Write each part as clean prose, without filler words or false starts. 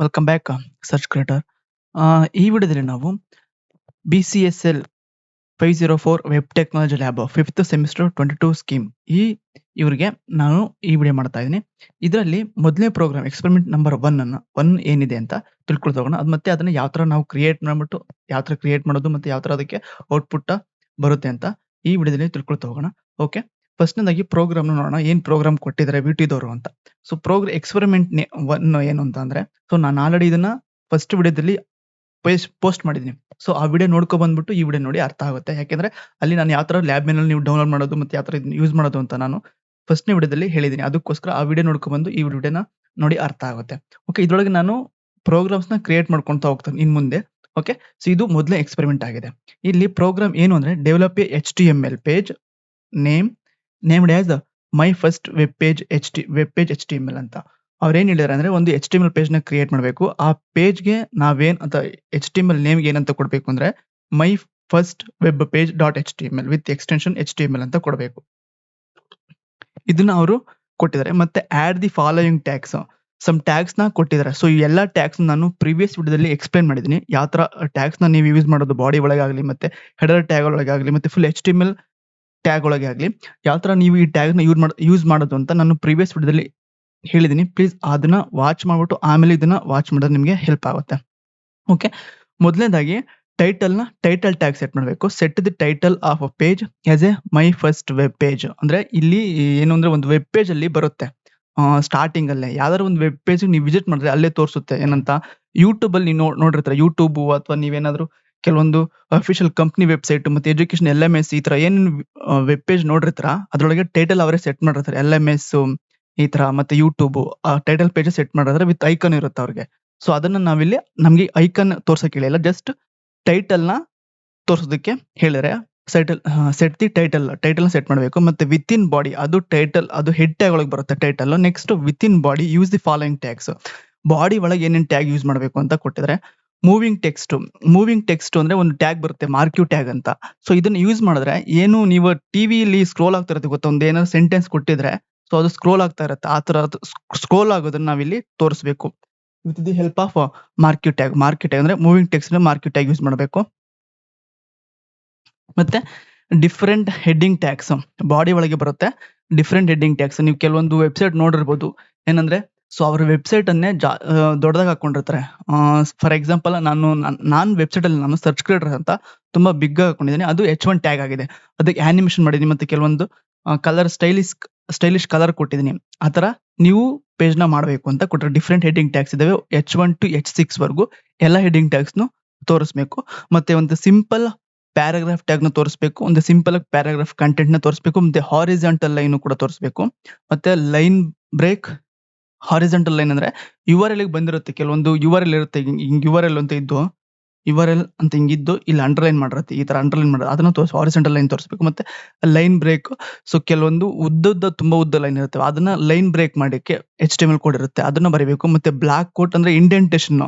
Welcome back search creator. ಈ ವಿಡಿಯೋದಲ್ಲಿ ನಾವು BCSL 504 web technology lab 5th semester 22 scheme ಇವರಿಗೆ ನಾನು ಈ ವಿಡಿಯೋ ಮಾಡ್ತಾ ಇದ್ದೀನಿ. ಇದರಲ್ಲಿ ಮೊದಲನೇ ಪ್ರೋಗ್ರಾಮ್ ಎಕ್ಸ್ಪೆರಿಮೆಂಟ್ ನಂಬರ್ 1 ಏನಿದೆ ಅಂತ ತಿಳ್ಕೊಳ್ತಾ ಹೋಗೋಣ. ಅದು ಮತ್ತೆ ಅದನ್ನ ಯಾವ ತರ ನಾವು ಕ್ರಿಯೇಟ್ ಮಾಡ್ಬಿಟ್ಟು ಯಾವ ತರ ಕ್ರಿಯೇಟ್ ಮಾಡೋದು ಮತ್ತೆ ಯಾವ ತರ ಅದಕ್ಕೆ ಔಟ್ಪುಟ್ ಬರುತ್ತೆ ಅಂತ ಈ ವಿಡಿಯೋದಲ್ಲಿ ತಿಳ್ಕೊಳ್ತಾ ಹೋಗೋಣ. ಓಕೆ, ಫಸ್ಟ್ನೇದಾಗಿ ಪ್ರೋಗ್ರಾಮ್ ನೋಡೋಣ. ಏನ್ ಪ್ರೋಗ್ರಾಮ್ ಕೊಟ್ಟಿದ್ದಾರೆ ವಿಟಿದವರು ಅಂತ. ಸೊ ಪ್ರೋಗ್ರಾಮ್ ಎಕ್ಸ್ಪೆರಿಮೆಂಟ್ 1 ಏನು ಅಂತ ಅಂದ್ರೆ, ಸೊ ನಾನು ಆಲ್ರೆಡಿ ಇದನ್ನ ಫಸ್ಟ್ ವಿಡಿಯೋದಲ್ಲಿ ಪೋಸ್ಟ್ ಮಾಡಿದ್ದೀನಿ. ಸೊ ಆ ವಿಡಿಯೋ ನೋಡ್ಕೊ ಬಂದ್ಬಿಟ್ಟು ಈ ವಿಡಿಯೋ ನೋಡಿ ಅರ್ಥ ಆಗುತ್ತೆ. ಯಾಕೆಂದ್ರೆ ಅಲ್ಲಿ ನಾನು ಯಾವ ತರ ಲ್ಯಾಬ್ ಮೇನಲ್ಲಿ ನೀವು ಡೌನ್ಲೋಡ್ ಮಾಡೋದು ಮತ್ತೆ ಯಾವ ತರ ಯೂಸ್ ಮಾಡೋದು ಅಂತ ನಾನು ಫಸ್ಟ್ನೇ ವಿಡಿಯೋದಲ್ಲಿ ಹೇಳಿದ್ದೀನಿ. ಅದಕ್ಕೋಸ್ಕರ ಆ ವಿಡಿಯೋ ನೋಡ್ಕೊಂಡ್ ಬಂದು ಈ ವಿಡಿಯೋನ ನೋಡಿ ಅರ್ಥ ಆಗುತ್ತೆ. ಓಕೆ, ಇದ್ರೊಳಗೆ ನಾನು ಪ್ರೋಗ್ರಾಮ್ಸ್ ನ ಕ್ರಿಯೇಟ್ ಮಾಡ್ಕೊಂತ ಹೋಗ್ತೇನೆ ಇನ್ ಮುಂದೆ. ಓಕೆ, ಸೊ ಇದು ಮೊದಲೇ ಎಕ್ಸ್ಪೆರಿಮೆಂಟ್ ಆಗಿದೆ. ಇಲ್ಲಿ ಪ್ರೋಗ್ರಾಮ್ ಏನು ಅಂದ್ರೆ, develop A HTML page named as my first web page HTML ಅಂತ ಅವ್ರು ಏನ್ ಹೇಳಿದಾರೆ ಅಂದ್ರೆ, ಒಂದು HTML ಪೇಜ್ ನ ಕ್ರಿಯೇಟ್ ಮಾಡಬೇಕು. ಆ ಪೇಜ್ಗೆ ನಾವೇನ್ ಅಂತ HTML ನೇಮ್ಗೆ ಏನಂತ ಕೊಡ್ಬೇಕು ಅಂದ್ರೆ, my first web page .html with extension HTML ಅಂತ ಕೊಡಬೇಕು. ಇದನ್ನ ಅವರು ಕೊಟ್ಟಿದ್ದಾರೆ. ಮತ್ತೆ add the following tags, some tags ನ ಕೊಟ್ಟಿದ್ದಾರೆ. ಸೊ ಈ ಎಲ್ಲಾ ಟ್ಯಾಗ್ಸ್ ನಾನು ಪ್ರೀವಿಯಸ್ ವಿಡಿಯೋದಲ್ಲಿ ಎಕ್ಸ್ಪ್ಲೈನ್ ಮಾಡಿದ್ದೀನಿ. ಯಾವ ತರ ಟ್ಯಾಗ್ಸ್ ನ ನೀವು ಯೂಸ್ ಮಾಡೋದು, ಬಾಡಿ ಒಳಗಾಗ್ಲಿ ಮತ್ತೆ ಹೆಡರ್ ಟ್ಯಾಗ್ ಒಳಗಾಗ್ಲಿ ಮತ್ತೆ ಫುಲ್ HTML ಟ್ಯಾಗ್ ಒಳಗೆ ಆಗ್ಲಿ ಯಾವ ತರ ನೀವು ಈ ಟ್ಯಾಗ್ ನ ಯೂಸ್ ಮಾಡೋದು ಅಂತ ನಾನು ಪ್ರೀವಿಯಸ್ ವಿಡಿಯೋದಲ್ಲಿ ಹೇಳಿದೀನಿ. ಪ್ಲೀಸ್ ಅದನ್ನ ವಾಚ್ ಮಾಡ್ಬಿಟ್ಟು ಆಮೇಲೆ ಇದನ್ನ ವಾಚ್ ಮಾಡಿದ್ರೆ ನಿಮಗೆ ಹೆಲ್ಪ್ ಆಗುತ್ತೆ. ಓಕೆ, ಮೊದಲನೇದಾಗಿ ಟೈಟಲ್ ಟ್ಯಾಗ್ ಸೆಟ್ ಮಾಡಬೇಕು. Set the title of a page as A my first web page. ಅಂದ್ರೆ ಇಲ್ಲಿ ಏನು ಅಂದ್ರೆ, ಒಂದು ವೆಬ್ ಪೇಜ್ ಅಲ್ಲಿ ಬರುತ್ತೆ ಸ್ಟಾರ್ಟಿಂಗ್ ಅಲ್ಲೇ ಯಾವ್ದಾದ್ರು ಒಂದು ವೆಬ್ ಪೇಜ್ ನೀವು ವಿಸಿಟ್ ಮಾಡಿದ್ರೆ ಅಲ್ಲೇ ತೋರಿಸುತ್ತೆ. ಏನಂತ, ಯೂಟ್ಯೂಬ್ ಅಲ್ಲಿ ನೀವು ನೋಡಿರ್ತಾರೆ, ಯೂಟ್ಯೂಬ್ ಅಥವಾ ನೀವೇನಾದ್ರು ಕೆಲವೊಂದು ಅಫಿಷಿಯಲ್ ಕಂಪ್ನಿ ವೆಬ್ಸೈಟ್ ಮತ್ತೆ ಎಜುಕೇಶನ್ LMS ಈ ತರ ಏನ್ ವೆಬ್ ಪೇಜ್ ನೋಡಿರ್ತಾರ ಅದ್ರೊಳಗೆ ಟೈಟಲ್ ಅವರೇ ಸೆಟ್ ಮಾಡಿರ್ತಾರೆ. LMS ಈ ತರ ಮತ್ತೆ ಯೂಟ್ಯೂಬ್ ಟೈಟಲ್ ಪೇಜ್ ಸೆಟ್ ಮಾಡಿದ್ರೆ ವಿತ್ ಐಕನ್ ಇರುತ್ತೆ ಅವ್ರಿಗೆ. ಸೊ ಅದನ್ನ ನಾವಿಲ್ಲಿ ನಮ್ಗೆ ಐಕನ್ ತೋರ್ಸಕ್ ಹೇಳಿಲ್ಲ, ಜಸ್ಟ್ ಟೈಟಲ್ ನ ತೋರ್ಸೋದಕ್ಕೆ ಹೇಳಿದ್ರೆ. ಸೆಟ್ ದಿ ಟೈಟಲ್ ಸೆಟ್ ಮಾಡಬೇಕು. ಮತ್ತೆ ವಿತ್ ಇನ್ ಬಾಡಿ, ಅದು ಟೈಟಲ್ ಅದು ಹೆಡ್ ಟ್ಯಾಗ್ ಒಳಗೆ ಬರುತ್ತೆ title. Next with in body use the following tags. Body ಒಳಗೆ ಏನೇನ್ ಟ್ಯಾಗ್ ಯೂಸ್ ಮಾಡಬೇಕು ಅಂತ ಕೊಟ್ಟಿದ್ರೆ. ಮೂವಿಂಗ್ ಟೆಕ್ಸ್ಟ್ ಅಂದ್ರೆ ಒಂದು ಟ್ಯಾಗ್ ಬರುತ್ತೆ, ಮಾರ್ಕ್ಯೂ ಟ್ಯಾಗ್ ಅಂತ. ಸೊ ಇದನ್ನ ಯೂಸ್ ಮಾಡಿದ್ರೆ ಏನು, ನೀವು ಟಿವಿಲಿ ಸ್ಕ್ರೋಲ್ ಆಗ್ತಾ ಇರುತ್ತೆ ಗೊತ್ತಾ, ಒಂದು ಏನಾದ್ರು ಸೆಂಟೆನ್ಸ್ ಕೊಟ್ಟಿದ್ರೆ ಸೊ ಅದು ಸ್ಕ್ರೋಲ್ ಆಗ್ತಾ ಇರುತ್ತೆ. ಆ ತರ ಸ್ಕ್ರೋಲ್ ಆಗೋದನ್ನ ನಾವಿಲ್ಲಿ ತೋರಿಸಬೇಕು with the help of marquee tag ಅಂದ್ರೆ moving text marquee tag use ಮಾಡಬೇಕು. ಮತ್ತೆ ಡಿಫ್ರೆಂಟ್ ಹೆಡ್ಡಿಂಗ್ ಟ್ಯಾಗ್ಸ್ ಬಾಡಿ ಒಳಗೆ ಬರುತ್ತೆ. ಡಿಫ್ರೆಂಟ್ ಹೆಡ್ಡಿಂಗ್ ಟ್ಯಾಗ್ಸ್ ನೀವು ಕೆಲವೊಂದು ವೆಬ್ಸೈಟ್ ನೋಡಿರ್ಬೋದು. ಏನಂದ್ರೆ, ಸೊ ಅವ್ರ ವೆಬ್ಸೈಟ್ ಅನ್ನೇ ದೊಡ್ಡದಾಗಿ ಹಾಕೊಂಡಿರ್ತಾರೆ. ಫಾರ್ ಎಕ್ಸಾಂಪಲ್ ನಾನು ವೆಬ್ಸೈಟ್ ಅಲ್ಲಿ ನಾನು ಸರ್ಚ್ ಕ್ರಿಯೇಟರ್ ಅಂತ ತುಂಬಾ ಬಿಗ್ ಹಾಕೊಂಡಿದ್ದೀನಿ. ಅದು H1 ಟ್ಯಾಗ್ ಆಗಿದೆ. ಅದಕ್ಕೆ ಆನಿಮೇಷನ್ ಮಾಡಿದೀನಿ ಮತ್ತೆ ಕೆಲವೊಂದು ಕಲರ್ ಸ್ಟೈಲಿಶ್ ಕಲರ್ ಕೊಟ್ಟಿದ್ದೀನಿ. ಆತರ ನೀವು ಪೇಜ್ ನ ಮಾಡಬೇಕು ಅಂತ ಕೊಟ್ಟರೆ ಡಿಫ್ರೆಂಟ್ ಹೆಡ್ಡಿಂಗ್ ಟ್ಯಾಗ್ಸ್ ಇದಾವೆ. H1 to H6 ವರೆಗೂ ಎಲ್ಲ ಹೆಡ್ಡಿಂಗ್ ಟ್ಯಾಗ್ಸ್ ನು ತೋರಿಸ್ಬೇಕು. ಮತ್ತೆ ಒಂದು ಸಿಂಪಲ್ ಪ್ಯಾರಾಗ್ರಾಫ್ ಟ್ಯಾಗ್ ನ ತೋರಿಸ್ಬೇಕು. ಒಂದು ಸಿಂಪಲ್ ಪ್ಯಾರಾಗ್ರಾಫ್ ಕಂಟೆಂಟ್ ನ ತೋರಿಸ್ಬೇಕು. ಮತ್ತೆ ಹಾರಿಜಾಂಟಲ್ ಲೈನ್ ಕೂಡ ತೋರಿಸ್ಬೇಕು. ಮತ್ತೆ ಲೈನ್ ಬ್ರೇಕ್. ಹಾರಿಜಾಂಟಲ್ ಲೈನ್ ಅಂದ್ರೆ URL ಬಂದಿರುತ್ತೆ, ಕೆಲವೊಂದು URL ಇರುತ್ತೆ, ಹಿಂಗ್ URL ಅಂತ ಇದ್ದು URL ಅಂತ ಹಿಂಗಿದ್ದು ಇಲ್ಲಿ ಅಂಡರ್ಲೈನ್ ಮಾಡಿರುತ್ತೆ, ಈ ತರ ಅಂಡರ್ಲೈನ್ ಮಾಡೋದು ಅದನ್ನ ಹಾರಿಜಾಂಟಲ್ ಲೈನ್ ತೋರಿಸ್ಬೇಕು. ಮತ್ತೆ ಲೈನ್ ಬ್ರೇಕ್, ಸೊ ಕೆಲವೊಂದು ತುಂಬಾ ಉದ್ದ ಲೈನ್ ಇರುತ್ತೆ, ಅದನ್ನ ಲೈನ್ ಬ್ರೇಕ್ ಮಾಡಕ್ಕೆ HTML ಕೋಡ್ ಇರುತ್ತೆ, ಅದನ್ನ ಬರೀಬೇಕು. ಮತ್ತೆ ಬ್ಲಾಕ್ ಕೋಟ್ ಅಂದ್ರೆ ಇಂಡೆಂಟೇಶನ್,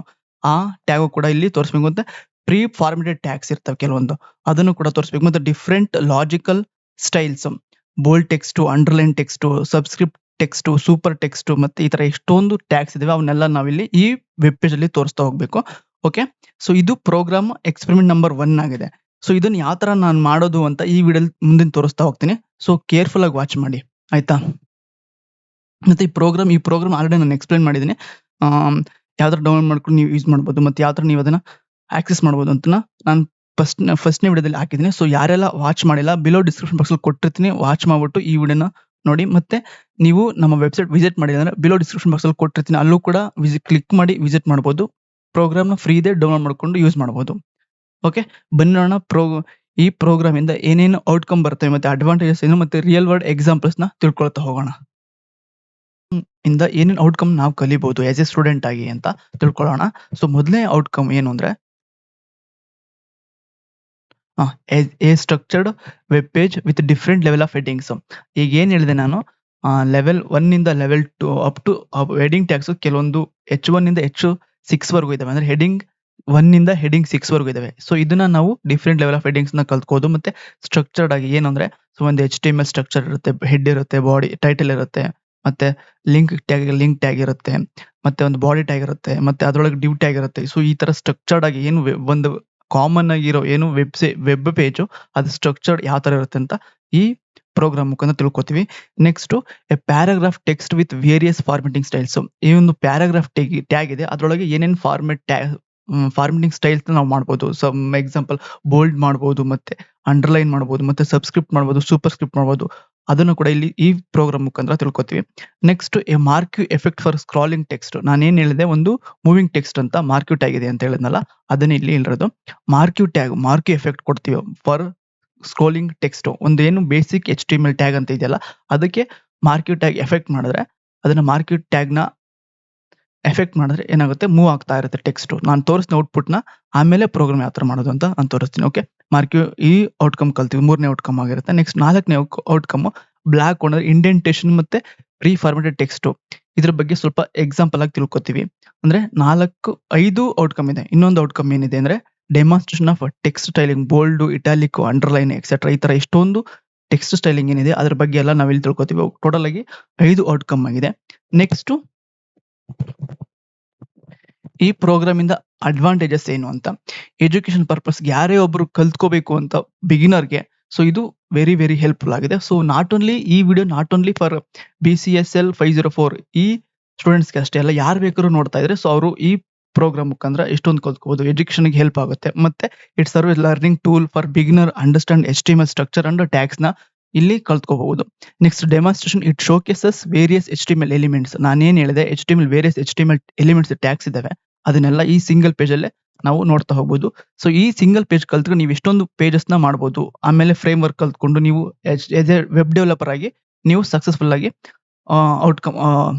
ಆ ಟ್ಯಾಗ್ ಕೂಡ ಇಲ್ಲಿ ತೋರಿಸ್ಬೇಕು. ಮತ್ತೆ ಪ್ರೀ ಫಾರ್ಮೇಟೆಡ್ ಟ್ಯಾಗ್ಸ್ ಇರ್ತವೆ ಕೆಲವೊಂದು, ಅದನ್ನು ಕೂಡ ತೋರಿಸ್ಬೇಕು. ಮತ್ತೆ different logical styles, bold text, underline text, subscript text, super text, ಮತ್ತೆ ಈ ತರ ಎಷ್ಟೊಂದು ಟ್ಯಾಗ್ಸ್ ಇದಾವೆ. ಅವನ್ನೆಲ್ಲ ನಾವಿಲ್ಲಿ ಈ ವೆಬ್ ಪೇಜ್ ಅಲ್ಲಿ ತೋರಿಸ್ತಾ ಹೋಗ್ಬೇಕು. ಓಕೆ, ಸೊ ಇದು ಪ್ರೋಗ್ರಾಮ್ ಎಕ್ಸ್ಪೆರಿಮೆಂಟ್ ನಂಬರ್ 1 ಆಗಿದೆ. ಸೊ ಇದನ್ನ ಯಾವ ತರ ನಾನು ಮಾಡೋದು ಅಂತ ಈ ವಿಡಿಯೋ ಮುಂದಿನ ತೋರಿಸ್ತಾ ಹೋಗ್ತೀನಿ. ಸೊ ಕೇರ್ಫುಲ್ ಆಗಿ ವಾಚ್ ಮಾಡಿ, ಆಯ್ತಾ. ಮತ್ತೆ ಈ ಪ್ರೋಗ್ರಾಮ್ ಆಲ್ರೆಡಿ ನಾನು ಎಕ್ಸ್ಪ್ಲೈನ್ ಮಾಡಿದ್ದೀನಿ. ಯಾವ ತರ ಡೌನ್ಲೋಡ್ ಮಾಡ್ಕೊಂಡು ನೀವು ಯೂಸ್ ಮಾಡ್ಬೋದು ಮತ್ತೆ ಯಾವ ತರ ನೀವು ಅದನ್ನ ಆಕ್ಸೆಸ್ ಮಾಡ್ಬೋದು ಅಂತ ನಾನು ಫಸ್ಟ್ನೇ ವಿಡಿಯೋದಲ್ಲಿ ಹಾಕಿದ್ದೀನಿ. ಸೊ ಯಾರೆಲ್ಲ ವಾಚ್ ಮಾಡಿಲ್ಲ, ಬಿಲೋ ಡಿಸ್ಕ್ರಿಪ್ಷನ್ ಬಾಕ್ಸ್ ಅಲ್ಲಿ ಕೊಟ್ಟಿರ್ತೀನಿ, ವಾಚ್ ಮಾಡ್ಬಿಟ್ಟು ಈ ವಿಡಿಯೋನ ನೋಡಿ. ಮತ್ತೆ ನೀವು ನಮ್ಮ ವೆಬ್ಸೈಟ್ ವಿಸಿಟ್ ಮಾಡಿದ್ರೆ ಅಂದ್ರೆ ಬಿಲೋ ಡಿಸ್ಕ್ರಿಪ್ಷನ್ ಬಾಕ್ಸ್ ಅಲ್ಲಿ ಕೊಟ್ಟಿರ್ತೀನಿ, ಅಲ್ಲೂ ಕೂಡ ಕ್ಲಿಕ್ ಮಾಡಿ ವಿಸಿಟ್ ಮಾಡ್ಬೋದು. ಪ್ರೋಗ್ರಾಮ್ ನ ಫ್ರೀ ಇದೆ, ಡೌನ್ಲೋಡ್ ಮಾಡ್ಕೊಂಡು ಯೂಸ್ ಮಾಡ್ಬೋದು. ಓಕೆ, ಬನ್ನಿ ನೋಡೋಣ ಈ ಪ್ರೋಗ್ರಾಮ್ ಇಂದ ಏನೇನು ಔಟ್ಕಮ್ ಬರ್ತವೆ ಮತ್ತೆ ಅಡ್ವಾಂಟೇಜಸ್ ಏನು ಮತ್ತೆ ರಿಯಲ್ ವರ್ಲ್ಡ್ ಎಕ್ಸಾಂಪಲ್ಸ್ ನ ತಿಳ್ಕೊಳ್ತಾ ಹೋಗೋಣ. ಇಂದ ಏನೇನು ಔಟ್ಕಮ್ ನಾವು ಕಲಿಬಹುದು ಆಸ್ ಎ ಸ್ಟೂಡೆಂಟ್ ಆಗಿ ಅಂತ ತಿಳ್ಕೊಳ್ಳೋಣ. ಸೊ ಮೊದಲನೇ ಔಟ್ಕಮ್ ಏನು ಅಂದ್ರೆ, a structured web page with different level of headings. ಈಗ ಏನ್ ಹೇಳಿದೆ ನಾನು, ಲೆವೆಲ್ 1 ಇಂದ level 2 up to heading tags ಕೆಲವೊಂದು H1 ಇಂದ H6 ವರೆಗೂ ಇದಾವೆ. ಅಂದ್ರೆ ಹೆಡ್ಡಿಂಗ್ 1 ಇಂದ ಹೆಡ್ಡಿಂಗ್ 6 ವರೆಗೂ ಇದಾವೆ. ಸೊ ಇದನ್ನ ನಾವು ಡಿಫ್ರೆಂಟ್ ಲೆವೆಲ್ ಆಫ್ ಹೆಡ್ಡಿಂಗ್ಸ್ ನ ಕಲ್ತ್ಕೋದು. ಮತ್ತೆ ಸ್ಟ್ರಕ್ಚರ್ಡ್ ಆಗಿ ಏನು ಅಂದ್ರೆ, ಸೊ ಒಂದು HTML ಸ್ಟ್ರಕ್ಚರ್ ಇರುತ್ತೆ, ಹೆಡ್ ಇರುತ್ತೆ, ಬಾಡಿ ಟೈಟಲ್ ಇರುತ್ತೆ, ಮತ್ತೆ ಲಿಂಕ್ ಟ್ಯಾಗ್ ಇರುತ್ತೆ, ಮತ್ತೆ ಒಂದು ಬಾಡಿ ಟ್ಯಾಗ್ ಇರುತ್ತೆ, ಮತ್ತೆ ಅದರೊಳಗೆ ಡಿವ್ ಟ್ಯಾಗ್ ಇರುತ್ತೆ. ಸೊ ಈ ತರ ಸ್ಟ್ರಕ್ಚರ್ಡ್ ಆಗಿ ಏನು ಒಂದು ಕಾಮನ್ ಆಗಿರೋ ಏನು ವೆಬ್ ಪೇಜು ಅದು ಸ್ಟ್ರಕ್ಚರ್ಡ್ ಯಾವ ತರ ಇರುತ್ತೆ ಅಂತ ಈ ಪ್ರೋಗ್ರಾಮ್ ಮುಖಾಂತರ ತಿಳ್ಕೊತೀವಿ. Next a paragraph text with various formatting styles. ಈ ಒಂದು ಪ್ಯಾರಾಗ್ರಾಫ್ ಟ್ಯಾಗ್ ಇದೆ, ಅದರೊಳಗೆ ಏನೇನು ಫಾರ್ಮೆಟಿಂಗ್ ಸ್ಟೈಲ್ಸ್ ನಾವು ಮಾಡ್ಬೋದು. ಸಮ್ ಎಕ್ಸಾಂಪಲ್ ಬೋಲ್ಡ್ ಮಾಡ್ಬೋದು, ಮತ್ತೆ ಅಂಡರ್ಲೈನ್ ಮಾಡ್ಬೋದು, ಮತ್ತೆ ಸಬ್ಸ್ಕ್ರಿಪ್ಟ್ ಮಾಡ್ಬೋದು, ಸೂಪರ್ ಸ್ಕ್ರಿಪ್ಟ್ ಮಾಡ್ಬೋದು. ಅದನ್ನು ಕೂಡ ಇಲ್ಲಿ ಈ ಪ್ರೋಗ್ರಾಮ್ ಮುಖಾಂತರ ತಿಳ್ಕೊತೀವಿ. Next a marquee effect for scrolling text. ನಾನೇನ್ ಹೇಳಿದೆ, ಒಂದು ಮೂವಿಂಗ್ ಟೆಕ್ಸ್ಟ್ ಅಂತ ಮಾರ್ಕ್ಯೂ ಟ್ಯಾಗ್ ಇದೆ ಅಂತ ಹೇಳಿದ್ನಲ್ಲ, ಅದನ್ನ ಇಲ್ಲಿ ಇರೋದು. ಮಾರ್ಕ್ಯೂ ಎಫೆಕ್ಟ್ ಕೊಡ್ತೀವಿ ಫಾರ್ ಸ್ಕ್ರೋಲಿಂಗ್ ಟೆಕ್ಸ್ಟ್. ಒಂದು ಏನು ಬೇಸಿಕ್ HTML ಟ್ಯಾಗ್ ಅಂತ ಇದೆಯಲ್ಲ, ಅದಕ್ಕೆ ಮಾರ್ಕ್ಯೂ ಟ್ಯಾಗ್ ಎಫೆಕ್ಟ್ ಮಾಡಿದ್ರೆ, ಅದನ್ನ ಮಾರ್ಕ್ಯೂ ಟ್ಯಾಗ್ ನ ಎಫೆಕ್ಟ್ ಮಾಡಿದ್ರೆ ಏನಾಗುತ್ತೆ, ಮೂವ್ ಆಗ್ತಾ ಇರುತ್ತೆ ಟೆಕ್ಸ್ಟ್. ನಾನು ತೋರಿಸ್ತೀನಿ ಔಟ್ಪುಟ್ ನ, ಆಮೇಲೆ ಪ್ರೋಗ್ರಾಮ್ ಯಾವ ತರ ಮಾಡೋದು ಅಂತ ನಾನು ತೋರಿಸ್ತೀನಿ. ಓಕೆ, ಮಾರ್ಕ್ಯೂ ಈ ಔಟ್ಕಮ್ ಕಲ್ತೀವಿ, 3ನೇ ಔಟ್ಕಮ್ ಆಗಿರುತ್ತೆ. ನೆಕ್ಸ್ಟ್ 4ನೇ ಔಟ್ಕಮ್ ಬ್ಲಾಕ್ ಅಂದ್ರೆ ಇಂಡೆಂಟೇಶನ್ ಮತ್ತೆ ಪ್ರೀ ಫಾರ್ಮೆಟೆಡ್ ಟೆಕ್ಸ್ಟ್. ಇದ್ರ ಬಗ್ಗೆ ಸ್ವಲ್ಪ ಎಕ್ಸಾಂಪಲ್ ಆಗಿ ತಿಳ್ಕೊತೀವಿ. ಅಂದ್ರೆ 5 ಔಟ್ಕಮ್ ಇದೆ. ಇನ್ನೊಂದು ಔಟ್ಕಮ್ ಏನಿದೆ ಅಂದ್ರೆ demonstration of text styling, bold, italic, underline etcetera. ಈ ತರ ಎಷ್ಟೊಂದು ಟೆಕ್ಸ್ಟ್ ಸ್ಟೈಲಿಂಗ್ ಏನಿದೆ ಅದ್ರ ಬಗ್ಗೆ ಎಲ್ಲ ನಾವಿಲ್ಲಿ ತಿಳ್ಕೊತೀವಿ. ಟೋಟಲ್ ಆಗಿ 5 ಔಟ್ಕಮ್ ಆಗಿದೆ. ನೆಕ್ಸ್ಟ್ ಈ ಪ್ರೋಗ್ರಾಮ್ ಇಂದ ಅಡ್ವಾಂಟೇಜಸ್ ಏನು ಅಂತ, ಎಜುಕೇಶನ್ ಪರ್ಪಸ್ ಯಾರೇ ಒಬ್ರು ಕಲ್ತ್ಕೋಬೇಕು ಅಂತ ಬಿಗಿನರ್ಗೆ, ಸೊ ಇದು ವೆರಿ ವೆರಿ ಹೆಲ್ಪ್ಫುಲ್ ಆಗಿದೆ. ಸೊ ಈ video not only for BCSL 504 ಈ ಸ್ಟೂಡೆಂಟ್ಸ್ಗೆ ಅಷ್ಟೇ ಅಲ್ಲ, ಯಾರು ಬೇಕಾದ್ರೂ ನೋಡ್ತಾ ಇದ್ರೆ ಸೊ ಅವರು ಈ ಪ್ರೋಗ್ರಾಮ್ ಮುಖಾಂತರ ಎಷ್ಟೊಂದು ಕಲ್ತ್ಕೋಬಹುದು, ಎಜುಕೇಶನ್ಗೆ ಹೆಲ್ಪ್ ಆಗುತ್ತೆ. ಮತ್ತೆ it serve learning tool for beginner understand HTML structure and tags ನ ಇಲ್ಲಿ ಕಲ್ತ್ಕೋಬಹುದು. Next demonstration, it showcases various HTML elements. ನಾನೇನ್ ಹೇಳಿದೆ, ವೇರಿಯಸ್ HTML ಎಲಿಮೆಂಟ್ಸ್ ಟ್ಯಾಗ್ಸ್ ಇದಾವೆ, ಅದನ್ನೆಲ್ಲ ಈ ಸಿಂಗಲ್ ಪೇಜ್ ಅಲ್ಲೇ ನಾವು ನೋಡ್ತಾ ಹೋಗ್ಬೋದು. ಸೊ ಈ ಸಿಂಗಲ್ ಪೇಜ್ ಕಲ್ತ್ರೆ ನೀವು ಎಷ್ಟೊಂದು ಪೇಜಸ್ ನ ಮಾಡ್ಬೋದು. ಆಮೇಲೆ ಫ್ರೇಮ್ ವರ್ಕ್ ಕಲ್ತ್ಕೊಂಡು ನೀವು ವೆಬ್ ಡೆವಲಪರ್ ಆಗಿ ನೀವು ಸಕ್ಸಸ್ಫುಲ್ ಆಗಿ ಔಟ್ಕಮ್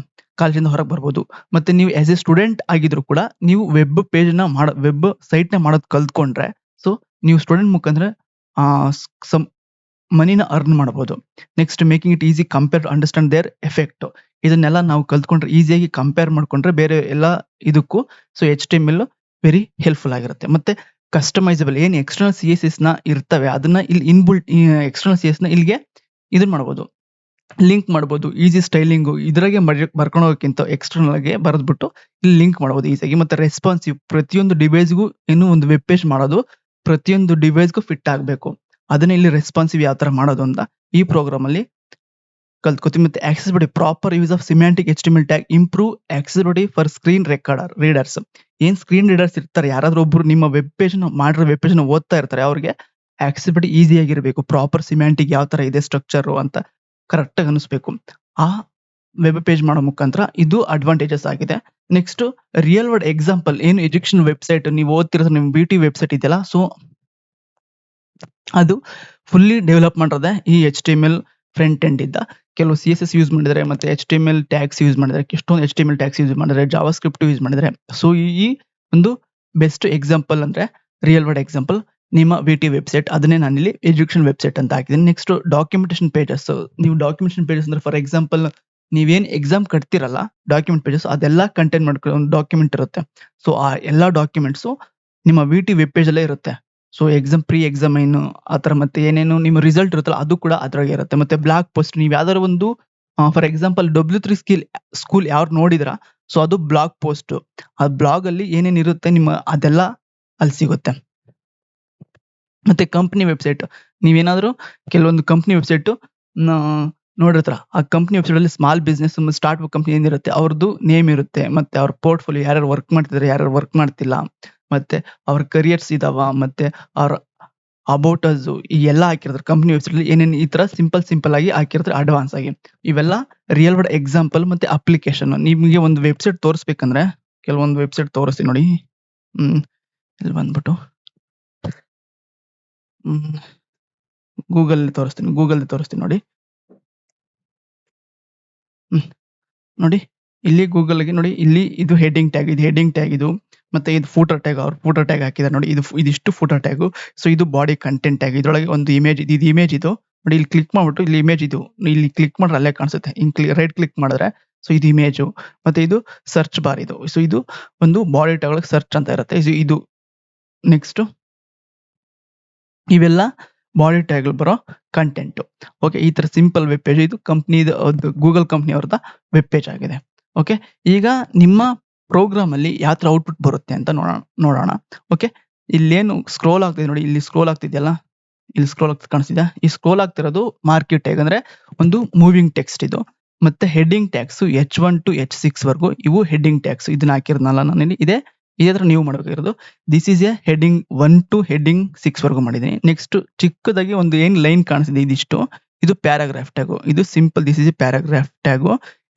ಕಾಲೇಜಿಂದ ಹೊರಗೆ ಬರ್ಬೋದು. ಮತ್ತೆ ನೀವು ಆಸ್ ಎ ಸ್ಟೂಡೆಂಟ್ ಆಗಿದ್ರು ಕೂಡ ನೀವು ವೆಬ್ ಸೈಟ್ ನ ಮಾಡೋದು ಕಲ್ತ್ಕೊಂಡ್ರೆ, ಸೊ ನೀವು ಸ್ಟೂಡೆಂಟ್ ಮುಖಾಂತರ ಮನಿನ ಅರ್ನ್ ಮಾಡಬಹುದು. Next making it easy compare to understand their effect. ಇದನ್ನೆಲ್ಲ ನಾವು ಕಲ್ತ್ಕೊಂಡ್ರೆ ಈಸಿಯಾಗಿ ಕಂಪೇರ್ ಮಾಡ್ಕೊಂಡ್ರೆ ಬೇರೆ ಎಲ್ಲ ಇದಕ್ಕೂ ಸೊ HTML ವೆರಿ ಹೆಲ್ಪ್ಫುಲ್ ಆಗಿರುತ್ತೆ. ಮತ್ತೆ ಕಸ್ಟಮೈಸಬಲ್ ಏನು ಎಕ್ಸ್ಟರ್ನಲ್ CSS ನ ಇರ್ತವೆ ಅದನ್ನ ಇಲ್ಲಿ ಇನ್ಬಿಲ್ಟ್ ಎಕ್ಸ್ಟರ್ನಲ್ CSS ನ ಇಲ್ಲಿಗೆ ಇದನ್ನ ಮಾಡಬಹುದು, ಲಿಂಕ್ ಮಾಡಬಹುದು. ಈಸಿ ಸ್ಟೈಲಿಂಗು ಇದ್ರಾಗೆ ಬರ್ಕೊಂಡು ಹೋಗೋಕ್ಕಿಂತ ಎಕ್ಸ್ಟರ್ನಲ್ ಆಗಿ ಬರೆದ್ಬಿಟ್ಟು ಇಲ್ಲಿ ಲಿಂಕ್ ಮಾಡಬಹುದು ಈಸಿಯಾಗಿ. ಮತ್ತೆ ರೆಸ್ಪಾನ್ಸಿವ್, ಪ್ರತಿಯೊಂದು ಡಿವೈಸ್ಗೂ ಇನ್ನು ಒಂದು ವೆಬ್ ಪೇಜ್ ಮಾಡೋದು ಪ್ರತಿಯೊಂದು ಡಿವೈಸ್ಗೂ ಫಿಟ್ ಆಗಬೇಕು. ಅದನ್ನ ಇಲ್ಲಿ ರೆಸ್ಪಾನ್ಸಿವ್ ಯಾವ ತರ ಮಾಡೋದು ಅಂತ ಈ ಪ್ರೋಗ್ರಾಮ್ ಅಲ್ಲಿ ಕಲ್ತ್ಕೋತೀವಿ. ಮತ್ತೆ accessibility, proper use of semantic HTML tag, improve accessibility for screen readers. ಏನ್ ಸ್ಕ್ರೀನ್ ರೀಡರ್ಸ್ ಇರ್ತಾರೆ, ಯಾರಾದ್ರೂ ಒಬ್ರು ನಿಮ್ಮ ವೆಬ್ ಪೇಜ್ ಮಾಡಿರೋ ವೆಬ್ ಪೇಜ್ ನ ಓದ್ತಾ ಇರ್ತಾರೆ, ಅವ್ರಿಗೆ ಆಕ್ಸೆಸಿಬಿಲಿಟಿ ಈಸಿ ಆಗಿರ್ಬೇಕು. ಪ್ರಾಪರ್ ಸಿಮ್ಯಾಂಟಿಕ್ ಯಾವ ತರ ಇದೆ ಸ್ಟ್ರಕ್ಚರ್ ಅಂತ ಕರೆಕ್ಟ್ ಆಗಿ ಅನಿಸ್ಬೇಕು. ಆ ವೆಬ್ ಪೇಜ್ ಮಾಡೋ ಮುಖಾಂತರ ಇದು ಅಡ್ವಾಂಟೇಜಸ್ ಆಗಿದೆ. ನೆಕ್ಸ್ಟ್ ರಿಯಲ್ ವರ್ಲ್ಡ್ ಎಕ್ಸಾಂಪಲ್, ಏನು ಎಜುಕೇಶನ್ ವೆಬ್ಸೈಟ್ ನೀವು ಓದ್ತಿರೋ ನಿಮ್ಮ BT ವೆಬ್ಸೈಟ್ ಇದೆಯಲ್ಲ, ಸೊ ಅದು ಫುಲ್ಲಿ ಡೆವಲಪ್ ಮಾಡಿರೋದೆ ಈ HTML ಫ್ರಂಟ್ ಎಂಡ್ ಇದ್ದ. ಕೆಲವು CSS ಯೂಸ್ ಮಾಡಿದರೆ, ಮತ್ತೆ HTML ಟ್ಯಾಗ್ಸ್ ಯೂಸ್ ಮಾಡಿದರೆ, ಎಷ್ಟೊಂದು HTML ಟ್ಯಾಗ್ಸ್ ಯೂಸ್ ಮಾಡಿದರೆ, ಜಾವಾ ಸ್ಕ್ರಿಪ್ಟ್ ಯೂಸ್ ಮಾಡಿದರೆ. ಸೊ ಈ ಒಂದು ಬೆಸ್ಟ್ ಎಕ್ಸಾಂಪಲ್ ಅಂದ್ರೆ ರಿಯಲ್ ವರ್ಲ್ಡ್ ಎಕ್ಸಾಂಪಲ್ ನಿಮ್ಮ BT ವೆಬ್ಸೈಟ್. ಅದನ್ನೇ ನಾನು ಇಲ್ಲಿ ಎಜುಕೇಶನ್ ವೆಬ್ಸೈಟ್ ಅಂತ ಹಾಕಿದ್ದೀನಿ. Next documentation pages. ನೀವು ಡಾಕ್ಯುಮೆಂಟೇಶನ್ ಪೇಜಸ್ ಅಂದ್ರೆ ಫಾರ್ ಎಕ್ಸಾಂಪಲ್ ನೀವೇನ್ ಎಕ್ಸಾಮ್ ಕಟ್ತಿರಲ್ಲ, ಡಾಕ್ಯುಮೆಂಟ್ ಪೇಜಸ್ ಅದೆಲ್ಲ ಕಂಟೈನ್ ಮಾಡ್ಕೊಳ್ಳೋ ಒಂದು ಡಾಕ್ಯುಮೆಂಟ್ ಇರುತ್ತೆ. ಸೊ ಆ ಎಲ್ಲಾ ಡಾಕ್ಯುಮೆಂಟ್ಸ್ ನಿಮ್ಮ BT ವೆಬ್ ಪೇಜ್ ಅಲ್ಲೇ ಇರುತ್ತೆ. ಸೊ ಪ್ರೀ ಎಕ್ಸಾಮ್ ಏನು ಆತರ, ಮತ್ತೆ ಏನೇನು ನಿಮ್ಮ ರಿಸಲ್ಟ್ ಇರುತ್ತಲ್ಲ ಅದು ಕೂಡ ಅದ್ರಾಗೆ ಇರುತ್ತೆ. ಮತ್ತೆ ಬ್ಲಾಗ್ ಪೋಸ್ಟ್, ನೀವು ಯಾವ್ದಾದ್ರು ಒಂದು ಫಾರ್ ಎಕ್ಸಾಂಪಲ್ W3 ಸ್ಕೂಲ್ ಯಾರು ನೋಡಿದ್ರ, ಸೊ ಅದು ಬ್ಲಾಗ್ ಪೋಸ್ಟ್. ಆ ಬ್ಲಾಗ್ ಅಲ್ಲಿ ಏನೇನ್ ಇರುತ್ತೆ ನಿಮ್ಮ ಅದೆಲ್ಲ ಅಲ್ಲಿ ಸಿಗುತ್ತೆ. ಮತ್ತೆ ಕಂಪ್ನಿ ವೆಬ್ಸೈಟ್, ನೀವೇನಾದ್ರೂ ಕೆಲವೊಂದು ಕಂಪ್ನಿ ವೆಬ್ಸೈಟ್ ನೋಡಿರ್ತಾರ, ಆ ಕಂಪ್ನಿ ವೆಬ್ಸೈಟ್ ಅಲ್ಲಿ ಸ್ಮಾಲ್ ಬಿಸ್ನೆಸ್ ಸ್ಟಾರ್ಟ್ ಕಂಪ್ನಿ ಏನಿರುತ್ತೆ ಅವ್ರದ್ದು ನೇಮ್ ಇರುತ್ತೆ, ಮತ್ತೆ ಅವ್ರ ಪೋರ್ಟ್ಫೋಲಿಯೋ ಯಾರ್ಯಾರು ವರ್ಕ್ ಮಾಡ್ತಿದ್ದಾರೆ, ಯಾರ್ಯಾರು ವರ್ಕ್ ಮಾಡ್ತಿಲ್ಲ, ಮತ್ತೆ ಅವ್ರ ಕರಿಯರ್ಸ್ ಇದಾವ, ಮತ್ತೆ ಅವ್ರ ಅಬೌಟ್ ಅಸ್ ಈ ಎಲ್ಲ ಹಾಕಿರ್ತಾರೆ ಕಂಪ್ನಿ ವೆಬ್ಸೈಟ್ ಅಲ್ಲಿ. ಏನೇನು ಈ ತರ ಸಿಂಪಲ್ ಆಗಿ ಹಾಕಿರ್ತಾರೆ ಅಡ್ವಾನ್ಸ್ ಆಗಿ. ಇವೆಲ್ಲ ರಿಯಲ್ ವರ್ಲ್ಡ್ ಎಕ್ಸಾಂಪಲ್ ಮತ್ತೆ ಅಪ್ಲಿಕೇಶನ್. ನಿಮ್ಗೆ ಒಂದು ವೆಬ್ಸೈಟ್ ತೋರಿಸ್ಬೇಕಂದ್ರೆ ಕೆಲವೊಂದು ವೆಬ್ಸೈಟ್ ತೋರಿಸ್ತೀನಿ ನೋಡಿ. ಇಲ್ಲಿ ಬಂದ್ಬಿಟ್ಟು ಗೂಗಲ್ ತೋರಿಸ್ತೀನಿ ನೋಡಿ. ನೋಡಿ ಇಲ್ಲಿ ಗೂಗಲ್ ಗೆ ನೋಡಿ, ಇಲ್ಲಿ ಇದು ಹೆಡಿಂಗ್ ಟ್ಯಾಗ್, ಇದು ಮತ್ತೆ ಇದು ಫೂಟರ್ ಟ್ಯಾಗ್, ಅವ್ರು ಫೂಟರ್ ಟ್ಯಾಗ್ ಹಾಕಿದ್ದಾರೆ ನೋಡಿ. ಇದಿಷ್ಟು ಫೂಟರ್ ಟ್ಯಾಗು. ಸೊ ಇದು ಬಾಡಿ ಕಂಟೆಂಟ್ ಟ್ಯಾಗ್, ಇದ್ರೊಳಗೆ ಒಂದು ಇಮೇಜ್, ಇದು ಇಮೇಜ್ ಇದು ನೋಡಿ. ಇಲ್ಲಿ ಕ್ಲಿಕ್ ಮಾಡ್ಬಿಟ್ಟು ಇಲ್ಲಿ ಇಮೇಜ್ ಇದು ಇಲ್ಲಿ ಕ್ಲಿಕ್ ಮಾಡ್ರೆ ಅಲ್ಲೇ ಕಾಣಿಸುತ್ತೆ. ರೈಟ್ ಕ್ಲಿಕ್ ಮಾಡಿದ್ರೆ ಸೊ ಇದು ಇಮೇಜು. ಮತ್ತೆ ಇದು ಸರ್ಚ್ ಬಾರ್ ಇದು. ಸೊ ಇದು ಒಂದು ಬಾಡಿ ಟ್ಯಾಗ್ ಸರ್ಚ್ ಅಂತ ಇರುತ್ತೆ ಇದು. ನೆಕ್ಸ್ಟ್ ಇವೆಲ್ಲ ಬಾಡಿ ಟ್ಯಾಗ್ ಬರೋ ಕಂಟೆಂಟ್. ಓಕೆ, ಈ ತರ ಸಿಂಪಲ್ ವೆಬ್ ಪೇಜ್. ಇದು ಕಂಪ್ನಿದು ಗೂಗಲ್ ಕಂಪ್ನಿ ಅವ್ರದ ವೆಬ್ ಪೇಜ್ ಆಗಿದೆ. ಓಕೆ, ಈಗ ನಿಮ್ಮ ಪ್ರೋಗ್ರಾಮ್ ಅಲ್ಲಿ ಯಾವ ತರ ಔಟ್ಪುಟ್ ಬರುತ್ತೆ ಅಂತ ನೋಡೋಣ. ಓಕೆ, ಇಲ್ಲೇನು ಸ್ಕ್ರೋಲ್ ಆಗ್ತಿದೆ ನೋಡಿ, ಇಲ್ಲಿ ಸ್ಕ್ರೋಲ್ ಆಗ್ತಿದೆಯಲ್ಲ, ಇಲ್ಲಿ ಸ್ಕ್ರೋಲ್ ಆಗ್ತಾ ಕಾಣಿಸ್ತಿದೆ. ಈ ಸ್ಕ್ರೋಲ್ ಆಗ್ತಿರೋದು ಮಾರ್ಕೆಟ್ ಟ್ಯಾಗ್ ಅಂದ್ರೆ ಒಂದು ಮೂವಿಂಗ್ ಟೆಕ್ಸ್ಟ್ ಇದು. ಮತ್ತೆ heading tags H1 to H6 ವರೆಗೂ ಇವು ಹೆಡ್ಡಿಂಗ್ ಟ್ಯಾಗ್ಸ್. ಇದನ್ನ ಹಾಕಿರೋದ್ನಲ್ಲ ನಾನು ಇದೇ ತರ ನೀವು ಮಾಡಬೇಕಾಗಿರೋದು. This is a heading 1 to heading 6 ವರೆಗೂ ಮಾಡಿದ್ದೀನಿ. ನೆಕ್ಸ್ಟ್ ಚಿಕ್ಕದಾಗಿ ಒಂದು ಏನ್ ಲೈನ್ ಕಾಣಿಸ್ತಿದೆ ಇದಿಷ್ಟು, ಇದು ಪ್ಯಾರಾಗ್ರಾಫ್ ಟ್ಯಾಗ್. ಇದು simple, this is a paragraph tag.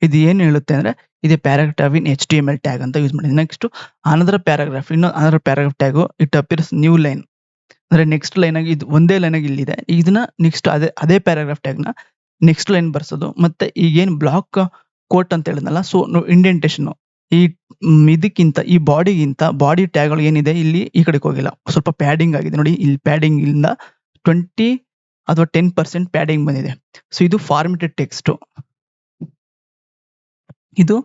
ಇದು ಏನು ಹೇಳುತ್ತೆ ಅಂದ್ರೆ ಇದೆ ಪ್ಯಾರಾಗ್ರಾಫ್ ಇನ್ HTML ಟ್ಯಾಗ್ ಅಂತ ಯೂಸ್ ಮಾಡಿದ್ದೀನಿ. Next another paragraph, another paragraph tag it appears new line ಅಂದ್ರೆ ನೆಕ್ಸ್ಟ್ ಲೈನ್ ಆಗಿ ಇದು ಒಂದೇ ಲೈನ್ ಆಗಿ ಇಲ್ಲಿದೆ. ಇದನ್ನ ನೆಕ್ಸ್ಟ್ ಅದೇ ಪ್ಯಾರಾಗ್ರಾಫ್ ಟ್ಯಾಗ್ ನ ನೆಕ್ಸ್ಟ್ ಲೈನ್ ಬರ್ಸೋದು. ಮತ್ತೆ ಈಗೇನು ಬ್ಲಾಕ್ ಕೋಟ್ ಅಂತ ಹೇಳಿದ್ನಲ್ಲ, ಸೊ ಇಂಡೆಂಟೇಶನ್ ಈ ಇದಕ್ಕಿಂತ ಈ ಬಾಡಿ ಟ್ಯಾಗ್ ಏನಿದೆ ಇಲ್ಲಿ ಈ ಕಡೆಗೆ ಹೋಗಿಲ್ಲ, ಸ್ವಲ್ಪ ಪ್ಯಾಡಿಂಗ್ ಆಗಿದೆ ನೋಡಿ. ಇಲ್ಲಿ ಪ್ಯಾಡಿಂಗ್ ಇಂದ 20 ಅಥವಾ 10% ಪ್ಯಾಡಿಂಗ್ ಬಂದಿದೆ. ಸೊ ಇದು ಫಾರ್ಮೆಟೆಡ್ ಟೆಕ್ಸ್ಟ್, ಇದು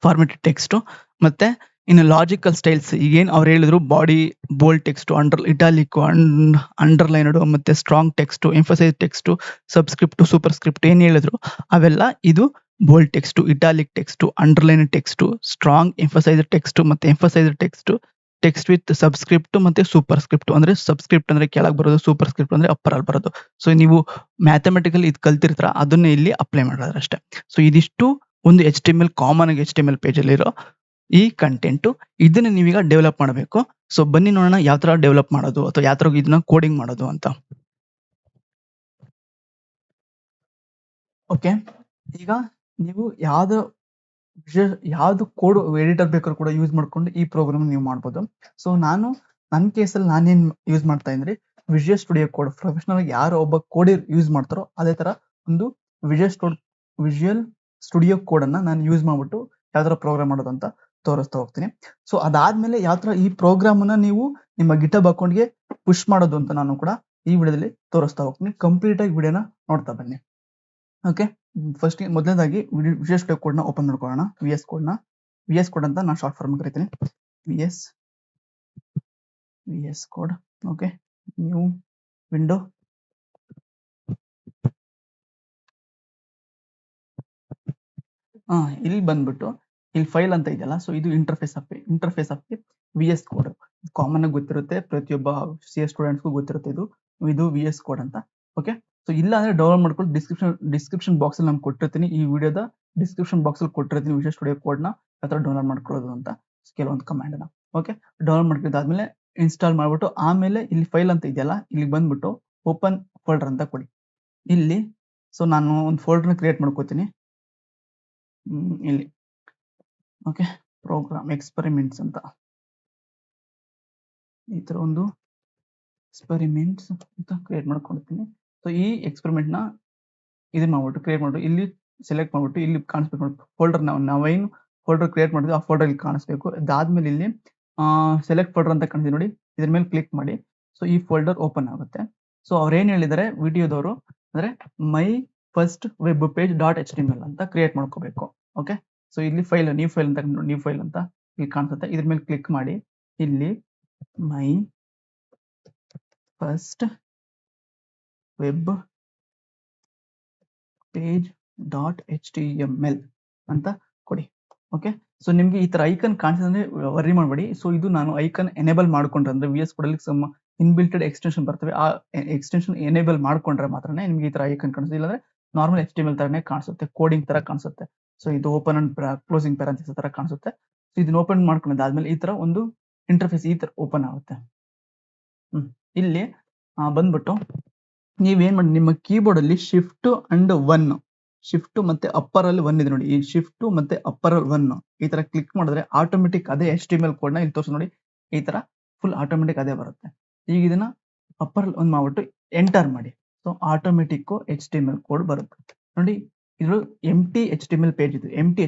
ಫಾರ್ಮೆಟೆಡ್ ಟೆಕ್ಸ್ಟ್. ಮತ್ತೆ ಇನ್ನು ಲಾಜಿಕಲ್ ಸ್ಟೈಲ್ಸ್, ಈಗೇನು ಅವ್ರು ಹೇಳಿದ್ರು body bold text, italic, underlined, ಮತ್ತೆ strong text, emphasize text, subscript, superscript ಏನ್ ಹೇಳಿದ್ರು ಅವೆಲ್ಲ ಇದು bold text, italic text, underline text, strong emphasize text, ಮತ್ತೆ ಎಂಫಸೈಸ್ ಟೆಕ್ಸ್ಟ್ ವಿತ್ ಸಬ್ಸ್ಕ್ರಿಪ್ಟ್ ಮತ್ತೆ ಸೂಪರ್ ಸ್ಕ್ರಿಪ್ಟ್. ಅಂದ್ರೆ ಸಬ್ಸ್ಕ್ರಿಪ್ಟ್ ಅಂದ್ರೆ ಕೆಳಗೆ ಬರೋದು, ಸೂಪರ್ ಸ್ಕ್ರಿಪ್ಟ್ ಅಂದ್ರೆ ಅಪ್ಪರ್ ಅಲ್ಲಿ ಬರೋದು. ಸೊ ನೀವು ಮ್ಯಾಥಮೆಟಿಕಲ್ ಇದು ಕಲ್ತಿರ್ತಾರ, ಅದನ್ನ ಇಲ್ಲಿ ಅಪ್ಲೈ ಮಾಡೋದ್ರ ಅಷ್ಟೇ. ಸೊ ಇದಿಷ್ಟು ಒಂದು HTML ಕಾಮನ್ ಆಗಿ HTML ಪೇಜ್ ಅಲ್ಲಿ ಇರೋ ಈ ಕಂಟೆಂಟ್. ಇದನ್ನ ನೀವೀಗ ಡೆವಲಪ್ ಮಾಡಬೇಕು. ಸೊ ಬನ್ನಿ ನೋಡೋಣ ಯಾವ ತರ ಡೆವಲಪ್ ಮಾಡೋದು ಅಥವಾ ಯಾವ ತರ ಇದನ್ನ ಕೋಡಿಂಗ್ ಮಾಡೋದು ಅಂತ. ಓಕೆ, ಈಗ ನೀವು ಯಾವ್ದು ಕೋಡ್ ಎಡಿಟರ್ ಬೇಕಾದ್ರೂ ಕೂಡ ಯೂಸ್ ಮಾಡ್ಕೊಂಡು ಈ ಪ್ರೋಗ್ರಾಮ್ ನೀವು ಮಾಡ್ಬೋದು. ಸೊ ನನ್ನ ಕೇಸಲ್ಲಿ ನಾನೇನ್ ಯೂಸ್ ಮಾಡ್ತಾ ಇದ್ರೆ ವಿಜುವಲ್ ಸ್ಟುಡಿಯೋ ಕೋಡ್. ಪ್ರೊಫೆಷನಲ್ ಯಾರು ಒಬ್ಬ ಕೋಡ್ ಯೂಸ್ ಮಾಡ್ತಾರೋ ಅದೇ ತರ ಒಂದು ವಿಜುವಲ್ ಸ್ಟುಡಿಯೋ ಕೋಡ್ ಅನ್ನ ನಾನು ಯೂಸ್ ಮಾಡ್ಬಿಟ್ಟು ಯಾವ ತರ ಪ್ರೋಗ್ರಾಮ್ ಮಾಡೋದು ಅಂತ ತೋರಿಸ್ತಾ ಹೋಗ್ತೀನಿ. ಸೊ ಅದಾದ್ಮೇಲೆ ಯಾವ ತರ ಈ ಪ್ರೋಗ್ರಾಮ್ ಅನ್ನ ನೀವು ನಿಮ್ಮ ಗಿಟಬ್ ಅಕೌಂಟ್ಗೆ ಪುಷ್ ಮಾಡೋದು ಅಂತ ನಾನು ಕೂಡ ಈ ವಿಡಿಯೋದಲ್ಲಿ ತೋರಿಸ್ತಾ ಹೋಗ್ತೀನಿ. ಕಂಪ್ಲೀಟ್ ಆಗಿ ವಿಡಿಯೋನ ನೋಡ್ತಾ ಬನ್ನಿ. ಓಕೆ, ಫಸ್ಟ್ ಮೊದಲನೇದಾಗಿ ವಿಜುವಲ್ ಸ್ಟುಡಿಯೋ ಕೋಡ್ ನ ಓಪನ್ ಮಾಡ್ಕೊಳ್ಳೋಣ. VS ಕೋಡ್ ಅಂತ ನಾನು ಶಾರ್ಟ್ ಫಾರ್ಮ್ ಕರಿತೀನಿ. VS code. Okay, new window. ಇಲ್ಲಿ ಬಂದ್ಬಿಟ್ಟು ಇಲ್ಲಿ ಫೈಲ್ ಅಂತ ಇದೆಯಲ್ಲ, ಸೊ ಇದು interface of VS code. Common ಆಗಿ ಗೊತ್ತಿರುತ್ತೆ, ಪ್ರತಿಯೊಬ್ಬ CS ಸ್ಟೂಡೆಂಟ್ಸ್ಗೂ ಗೊತ್ತಿರುತ್ತೆ ಇದು VS ಕೋಡ್ ಅಂತ. ಓಕೆ, ಸೊ ಇಲ್ಲ ಅಂದ್ರೆ ಡೌನ್ಲೋಡ್ ಮಾಡ್ಕೊಂಡು ಡಿಸ್ಕ್ರಿಪ್ಷನ್ ಬಾಕ್ಸ್ ಅಲ್ಲಿ ನಾನು ಕೊಟ್ಟಿರ್ತೀನಿ, ಈ ವಿಡಿಯೋದ ಡಿಸ್ಕ್ರಿಪ್ಷನ್ ಬಾಕ್ಸ್ ಅಲ್ಲಿ ಕೊಟ್ಟಿರ್ತೀನಿ ವಿಜುವಲ್ ಸ್ಟುಡಿಯೋ ಕೋಡ್ ನ ಯಾವ ತರ ಡೌನ್ಲೋಡ್ ಮಾಡ್ಕೊಳ್ಳೋದು ಅಂತ ಕೆಲವೊಂದು ಕಮಾಂಡ್ ನ. ಓಕೆ, ಡೌನ್ಲೋಡ್ ಮಾಡ್ಕೊಂಡಿದ್ದಾದ್ಮೇಲೆ ಇನ್ಸ್ಟಾಲ್ ಮಾಡ್ಬಿಟ್ಟು ಆಮೇಲೆ ಇಲ್ಲಿ ಫೈಲ್ ಅಂತ ಇದೆಯಲ್ಲ, ಇಲ್ಲಿ ಬಂದ್ಬಿಟ್ಟು ಓಪನ್ ಫೋಲ್ಡರ್ ಅಂತ ಕೊಡಿ ಇಲ್ಲಿ. ಸೊ ನಾನು ಒಂದು ಫೋಲ್ಡರ್ ಕ್ರಿಯೇಟ್ ಮಾಡ್ಕೋತೀನಿ ಇಲ್ಲಿ. ಓಕೆ, ಪ್ರೋಗ್ರಾಮ್ ಎಕ್ಸ್ಪೆರಿಮೆಂಟ್ಸ್ ಅಂತ ಈ ತರ ಒಂದು ಎಕ್ಸ್ಪೆರಿಮೆಂಟ್ಸ್ ಅಂತ ಕ್ರಿಯೇಟ್ ಮಾಡ್ಕೊಳ್ತೀನಿ. ಸೊ ಈ ಎಕ್ಸ್ಪೆರಿಮೆಂಟ್ ನ ಇದನ್ನ ಮಾಡ್ಬಿಟ್ಟು ಕ್ರಿಯೇಟ್ ಮಾಡ್ಬಿಟ್ಟು ಇಲ್ಲಿ ಸೆಲೆಕ್ಟ್ ಮಾಡ್ಬಿಟ್ಟು ಇಲ್ಲಿ ಕಾಣಿಸ್ಬೇಕು ನೋಡಿ ಫೋಲ್ಡರ್. ನಾವೇನು ಫೋಲ್ಡರ್ ಕ್ರಿಯೇಟ್ ಮಾಡಿದ್ವಿ ಆ ಫೋಲ್ಡರ್ ಇಲ್ಲಿ ಕಾಣಿಸ್ಬೇಕು. ಅದಾದ್ಮೇಲೆ ಇಲ್ಲಿ ಸೆಲೆಕ್ಟ್ ಫೋಲ್ಡರ್ ಅಂತ ಕಾಣಿಸ್ತೀವಿ ನೋಡಿ, ಇದ್ರ ಮೇಲೆ ಕ್ಲಿಕ್ ಮಾಡಿ. ಸೊ ಈ ಫೋಲ್ಡರ್ ಓಪನ್ ಆಗುತ್ತೆ. ಸೊ ಅವ್ರು ಏನ್ ಹೇಳಿದ್ದಾರೆ ವಿಡಿಯೋದವರು ಅಂದ್ರೆ my first web page .html ಅಂತ ಕ್ರಿಯೇಟ್ ಮಾಡ್ಕೋಬೇಕು. ಓಕೆ, ಸೊ ಇಲ್ಲಿ ನ್ಯೂ ಫೈಲ್ ಅಂತ ಇಲ್ಲಿ ಕಾಣಿಸುತ್ತೆ. ಇದ್ರ ಮೇಲೆ ಕ್ಲಿಕ್ ಮಾಡಿ ಇಲ್ಲಿ ಮೈ ಫಸ್ಟ್ ವೆಬ್ ಪೇಜ್ .html ಅಂತ ಕೊಡಿ. ಓಕೆ, ಸೊ ನಿಮ್ಗೆ ಈ ತರ ಐಕನ್ ಕಾಣಿಸಿದ್ರೆ ವರ್ರಿ ಮಾಡಬೇಡಿ. ಸೊ ಇದು ನಾನು ಐಕನ್ ಎನೇಬಲ್ ಮಾಡ್ಕೊಂಡ್ರೆ ಅಂದ್ರೆ VS ಕೋಡ್ ಅಲ್ಲಿ ಸಮ್ ಇನ್ಬಿಲ್ಟೆಡ್ ಎಕ್ಸ್ಟೆನ್ಷನ್ ಬರ್ತವೆ, ಆ ಎಕ್ಸ್ಟೆನ್ಷನ್ ಎನೇಬಲ್ ಮಾಡ್ಕೊಂಡ್ರೆ ಮಾತ್ರನೇ ನಿಮ್ಗೆ ಈ ತರ ಐಕನ್ ಕಾಣಿಸುತ್ತೆ. ಇಲ್ಲಾಂದ್ರೆ ನಾರ್ಮಲ್ HTML ತರನೇ ಕಾಣಿಸುತ್ತೆ, ಕೋಡಿಂಗ್ ತರ ಕಾಣಿಸುತ್ತೆ. ಸೊ ಇದು ಓಪನ್ ಅಂಡ್ ಕ್ಲೋಸಿಂಗ್ ಪ್ಯಾರಂಥೆಸಿಸ್ ತರ ಕಾಣಿಸುತ್ತೆ. ಸೊ ಇದನ್ನ ಓಪನ್ ಮಾಡ್ಕೊಂಡಿದ್ದಾದ್ಮೇಲೆ ಈ ತರ ಒಂದು ಇಂಟರ್ಫೇಸ್ ಈ ತರ ಓಪನ್ ಆಗುತ್ತೆ. ಇಲ್ಲಿ ಬಂದ್ಬಿಟ್ಟು ನೀವೇನ್ ಮಾಡಿ ನಿಮ್ಮ ಕೀಬೋರ್ಡ್ ಅಲ್ಲಿ ಶಿಫ್ಟ್ ಮತ್ತೆ ಅಪ್ಪರ್ ಅಲ್ಲಿ 1 ಇದೆ ನೋಡಿ, ಈ ಶಿಫ್ಟ್ ಮತ್ತೆ ಅಪ್ಪರ್ ಅಲ್ಲಿ 1 ಈ ತರ ಕ್ಲಿಕ್ ಮಾಡಿದ್ರೆ ಆಟೋಮೆಟಿಕ್ ಅದೇ HTML ಕೋಡ್ ನ ಇಲ್ಲಿ ತೋರಿಸಿ ನೋಡಿ, ಈ ತರ ಫುಲ್ ಆಟೋಮೆಟಿಕ್ ಅದೇ ಬರುತ್ತೆ. ಈಗ ಇದನ್ನ ಅಪ್ಪರ್ ಅಲ್ಲಿ 1 ಮಾಡ್ಬಿಟ್ಟು ಎಂಟರ್ ಮಾಡಿ. ಸೊ ಆಟೋಮೆಟಿಕ್ HTML ಕೋಡ್ ಬರುತ್ತೆ ನೋಡಿ. ಇದು ಎಂಟಿ HTML ಪೇಜ್,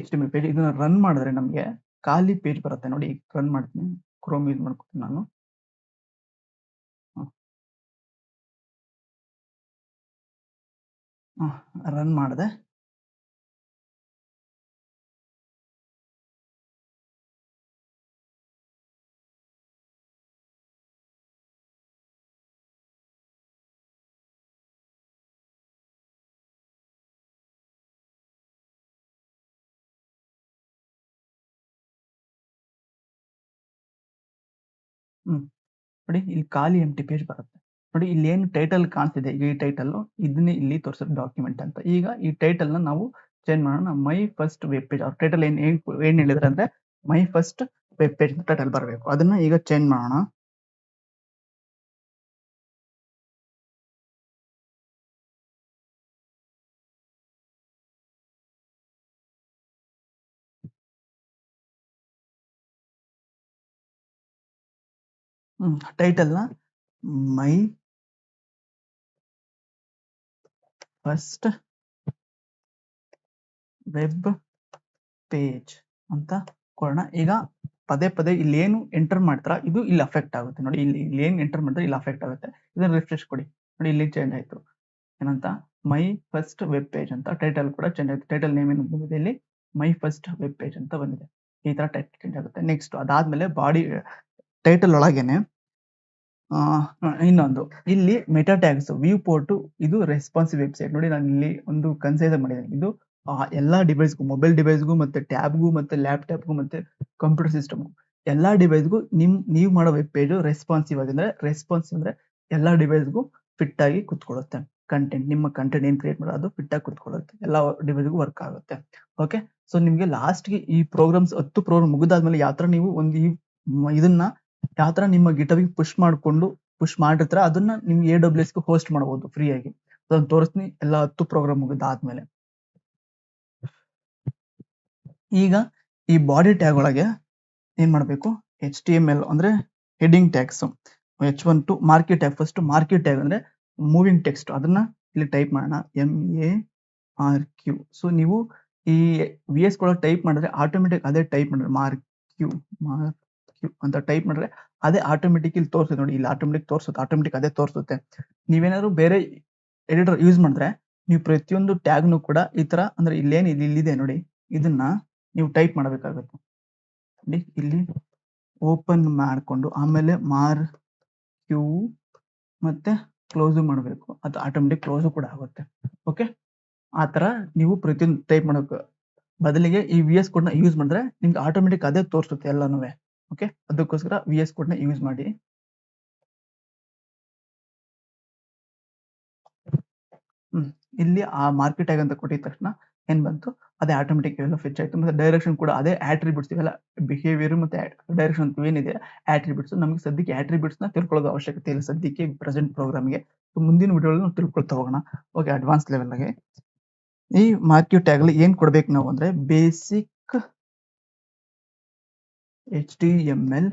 ಇದನ್ನ ರನ್ ಮಾಡಿದ್ರೆ ನಮ್ಗೆ ಖಾಲಿ ಪೇಜ್ ಬರುತ್ತೆ ನೋಡಿ. ರನ್ ಮಾಡ್ತೀನಿ, ಕ್ರೋಮ್ ಯೂಸ್ ಮಾಡ್ಕೊತೀನಿ ನಾನು. ರನ್ ಮಾಡಿದೆ. ನೋಡಿ ಇಲ್ಲಿ ಖಾಲಿ ಎಂಟಿ ಪೇಜ್ ಬರುತ್ತೆ. ನೋಡಿ ಇಲ್ಲಿ ಏನು ಟೈಟಲ್ ಕಾಣ್ತಿದೆ ಈ ಟೈಟಲ್ ಇದನ್ನೇ ಇಲ್ಲಿ ತೋರಿಸೋದು ಡಾಕ್ಯುಮೆಂಟ್ ಅಂತ. ಈಗ ಈ ಟೈಟಲ್ ನ ನಾವು ಚೇಂಜ್ ಮಾಡೋಣ. ಮೈ ಫಸ್ಟ್ ವೆಬ್ ಪೇಜ್. ಅವ್ರ ಟೈಟಲ್ ಏನ್ ಹೇಳಿದ್ರೆ ಅಂದ್ರೆ ಮೈ ಫಸ್ಟ್ ವೆಬ್ ಪೇಜ್ ಅಂತ ಟೈಟಲ್ ಬರಬೇಕು. ಅದನ್ನ ಈಗ ಚೇಂಜ್ ಮಾಡೋಣ. ಟೈಟಲ್ ನ ಮೈ ಫಸ್ಟ್ ವೆಬ್ ಪೇಜ್ ಅಂತ ಕೊಡೋಣ. ಈಗ ಪದೇ ಪದೇ ಇಲ್ಲಿ ಏನು ಎಂಟರ್ ಮಾಡ್ತಾರ ಇದು ಇಲ್ಲಿ ಅಫೆಕ್ಟ್ ಆಗುತ್ತೆ. ನೋಡಿ ಇಲ್ಲಿ ಏನು ಎಂಟರ್ ಮಾಡ್ತಾರೆ ಇಲ್ಲಿ ಅಫೆಕ್ಟ್ ಆಗುತ್ತೆ. ಇದನ್ನ ರಿಫ್ರೆಶ್ ಕೊಡಿ. ನೋಡಿ ಇಲ್ಲಿ ಚೇಂಜ್ ಆಯ್ತು. ಏನಂತ ಮೈ ಫಸ್ಟ್ ವೆಬ್ ಪೇಜ್ ಅಂತ ಟೈಟಲ್ ಕೂಡ ಚೇಂಜ್ ಆಯ್ತು. ಟೈಟಲ್ ನೇಮ್ ಏನು ಬಂದಿದೆ ಇಲ್ಲಿ ಮೈ ಫಸ್ಟ್ ವೆಬ್ ಪೇಜ್ ಅಂತ ಬಂದಿದೆ. ಈ ತರ ಟೈಟಲ್ ಚೇಂಜ್ ಆಗುತ್ತೆ. ನೆಕ್ಸ್ಟ್ ಅದಾದ್ಮೇಲೆ ಬಾಡಿ ಟೈಟಲ್ ಒಳಗೇನೆ ಇನ್ನೊಂದು ಇಲ್ಲಿ ಮೆಟಾ ಟ್ಯಾಗ್ಸ್ ವ್ಯೂ ಪೋರ್ಟ್ ಇದು ರೆಸ್ಪಾನ್ಸಿವ್ ವೆಬ್ಸೈಟ್. ನೋಡಿ ನಾನು ಇಲ್ಲಿ ಒಂದು ಕನ್ಸಿಡರ್ ಮಾಡಿದ್ದೇನೆ. ಇದು ಎಲ್ಲಾ ಡಿವೈಸ್ಗೂ ಮೊಬೈಲ್ ಡಿವೈಸ್ಗೂ ಮತ್ತೆ ಟ್ಯಾಬ್ಗೂ ಮತ್ತೆ ಲ್ಯಾಪ್ಟಾಪ್ಗೂ ಮತ್ತೆ ಕಂಪ್ಯೂಟರ್ ಸಿಸ್ಟಮ್ಗೂ ಎಲ್ಲಾ ಡಿವೈಸ್ಗೂ ನೀವು ಮಾಡೋ ವೆಬ್ ಪೇಜ್ ರೆಸ್ಪಾನ್ಸಿವ್ ಆಗಿದ್ರೆ ರೆಸ್ಪಾನ್ಸಿವ್ ಅಂದ್ರೆ ಎಲ್ಲಾ ಡಿವೈಸ್ಗೂ ಫಿಟ್ ಆಗಿ ಕುತ್ಕೊಳ್ಳುತ್ತೆ. ಕಂಟೆಂಟ್ ನಿಮ್ಮ ಕಂಟೆಂಟ್ ಏನ್ ಕ್ರಿಯೇಟ್ ಮಾಡೋದು ಅದು ಫಿಟ್ ಆಗಿ ಕುತ್ಕೊಳ್ಳುತ್ತೆ. ಎಲ್ಲಾ ಡಿವೈಸ್ಗೂ ವರ್ಕ್ ಆಗುತ್ತೆ. ಓಕೆ, ಸೊ ನಿಮ್ಗೆ ಲಾಸ್ಟ್ಗೆ ಈ ಪ್ರೋಗ್ರಾಮ್ಸ್ 10 ಪ್ರೋಗ್ರಾಮ್ ಮುಗಿದಾದ್ಮೇಲೆ ಯಾವ ತರ ನೀವು ಒಂದು ಇದನ್ನ ಯಾವ ತರ ನಿಮ್ಮ ಗಿಟರ್ಗೆ ಪುಷ್ ಮಾಡಿರ್ತಾರ ಅದನ್ನ ನಿಮ್ಗೆ AWS ಗೆ ಹೋಸ್ಟ್ ಮಾಡಬಹುದು ಫ್ರೀ ಆಗಿ. ಅದನ್ನ ತೋರಿಸ್ತೀನಿ ಎಲ್ಲ 10 ಪ್ರೋಗ್ರಾಮ್ ಮುಗಿದಾದ್ಮೇಲೆ. ಈಗ ಈ ಬಾಡಿ ಟ್ಯಾಗ್ ಒಳಗೆ ಏನ್ ಮಾಡ್ಬೇಕು HTML ಅಂದ್ರೆ heading tags H1 to market tag. First market tag ಅಂದ್ರೆ ಮೂವಿಂಗ್ ಟೆಕ್ಸ್ಟ್ ಅದನ್ನ ಇಲ್ಲಿ ಟೈಪ್ ಮಾಡೋಣ MARQ. ಸೊ ನೀವು ಈ VS ಕೂಡ ಟೈಪ್ ಮಾಡಿದ್ರೆ ಆಟೋಮೆಟಿಕ್ ಅದೇ ಟೈಪ್ ಮಾಡಿದ್ರೆ ಮಾರ್ಕ್ಯೂ ಅಂತ ಟೈಪ್ ಮಾಡಿದ್ರೆ ಅದೇ ಆಟೋಮೆಟಿಕ್ ಇಲ್ಲಿ ತೋರಿಸುತ್ತೆ. ನೋಡಿ ಇಲ್ಲಿ ಆಟೋಮೆಟಿಕ್ ಅದೇ ತೋರಿಸುತ್ತೆ. ನೀವೇನಾದ್ರು ಬೇರೆ ಎಡಿಟರ್ ಯೂಸ್ ಮಾಡಿದ್ರೆ ನೀವು ಪ್ರತಿಯೊಂದು ಟ್ಯಾಗ್ನು ಕೂಡ ಈ ತರ ಅಂದ್ರೆ ಇಲ್ಲಿದೆ ನೋಡಿ ಇದನ್ನ ನೀವು ಟೈಪ್ ಮಾಡಬೇಕಾಗುತ್ತೆ. ನೋಡಿ ಇಲ್ಲಿ ಓಪನ್ ಮಾಡ್ಕೊಂಡು ಆಮೇಲೆ ಮಾರ್ಕ್ಯೂ ಮತ್ತೆ ಕ್ಲೋಸ್ ಮಾಡಬೇಕು. ಅದು ಆಟೋಮೆಟಿಕ್ ಕ್ಲೋಸ್ ಕೂಡ ಆಗುತ್ತೆ. ಓಕೆ, ಆ ತರ ನೀವು ಪ್ರತಿಯೊಂದು ಟೈಪ್ ಮಾಡೋಕೆ ಬದಲಿಗೆ ಈ VS ಕೋಡ್ ನ ಯೂಸ್ ಮಾಡಿದ್ರೆ ನಿಮ್ಗೆ ಆಟೋಮೆಟಿಕ್ ಅದೇ ತೋರಿಸುತ್ತೆ ಎಲ್ಲಾನು. ಓಕೆ, ಅದಕ್ಕೋಸ್ಕರ VS ಕೋಡ್ ನ ಯೂಸ್ ಮಾಡಿ. ಇಲ್ಲಿ ಆ ಮಾರ್ಕೆಟ್ ಟ್ಯಾಗ್ ಅಂತ ಕೊಟ್ಟಿದ ತಕ್ಷಣ ಏನ್ ಬಂತು ಅದೇ ಆಟೋಮೆಟಿಕ್ ಎಲ್ಲ ಫೆಚ್ ಆಯ್ತು. ಮತ್ತೆ ಡೈರೆಕ್ಷನ್ ಕೂಡ ಅದೇ ಆಟ್ರಿಬ್ಯೂಟ್ಸ್ ಇವೆಲ್ಲ ಬಿಹೇವಿಯರ್ ಮತ್ತೆ ಡೈರೆಕ್ಷನ್ ಏನಿದೆ ಆಟ್ರಿಬ್ಯೂಟ್ಸ್. ನಮಗೆ ಸದ್ಯಕ್ಕೆ ಆಟ್ರಿಬ್ಯೂಟ್ಸ್ ನ ತಿಳ್ಕೊಳ್ಳೋದು ಅವಶ್ಯಕತೆ ಇಲ್ಲ ಸದ್ಯಕ್ಕೆ ಪ್ರೆಸೆಂಟ್ ಪ್ರೋಗ್ರಾಮ್ಗೆ. ಮುಂದಿನ ವಿಡಿಯೋದಲ್ಲಿ ನಾವು ತಿಳ್ಕೊಳ್ತಾ ಹೋಗೋಣ. ಓಕೆ, ಅಡ್ವಾನ್ಸ್ ಲೆವೆಲ್ ಗೆ ಈ ಮಾರ್ಕೆಟ್ ಟ್ಯಾಗ್ ಅಲ್ಲಿ ಏನ್ ಕೊಡ್ಬೇಕು ನಾವು ಅಂದ್ರೆ ಬೇಸಿಕ್ HTML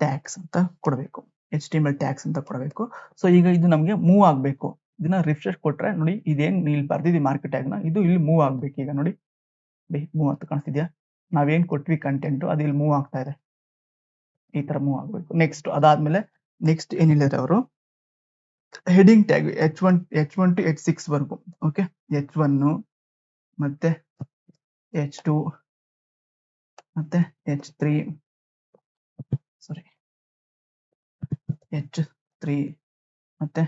ಟ್ಯಾಗ್ಸ್ ಅಂತ ಕೊಡಬೇಕು. HTML ಟ್ಯಾಗ್ಸ್ ಅಂತ ಕೊಡಬೇಕು. ಸೊ ಈಗ ಇದು ನಮ್ಗೆ ಮೂವ್ ಆಗ್ಬೇಕು. ಇದನ್ನ ರಿಫ್ರೆಶ್ ಕೊಟ್ರೆ ನೋಡಿ ಇದೇನ್ ಇಲ್ಲಿ ಬರ್ದಿದ್ವಿ ಮಾರ್ಕೆಟ್ ಟ್ಯಾಗ್ ನ ಇದು ಇಲ್ಲಿ ಮೂವ್ ಆಗ್ಬೇಕು. ಈಗ ನೋಡಿ ಮೂವ್ ಅಂತ ಕಾಣಿಸ್ತಿದ್ಯಾ? ನಾವೇನ್ ಕೊಟ್ವಿ ಕಂಟೆಂಟ್ ಅದು ಇಲ್ಲಿ ಮೂವ್ ಆಗ್ತಾ ಇದೆ. ಈ ತರ ಮೂವ್ ಆಗ್ಬೇಕು. ನೆಕ್ಸ್ಟ್ ಅದಾದ್ಮೇಲೆ ನೆಕ್ಸ್ಟ್ ಏನ್ ಹೇಳಿದ್ರೆ ಅವರು heading tag H1 to H6 ವರ್ಗು. ಓಕೆ, H1 ಮತ್ತೆ H2 ಮತ್ತೆ H3 ಮತ್ತೆ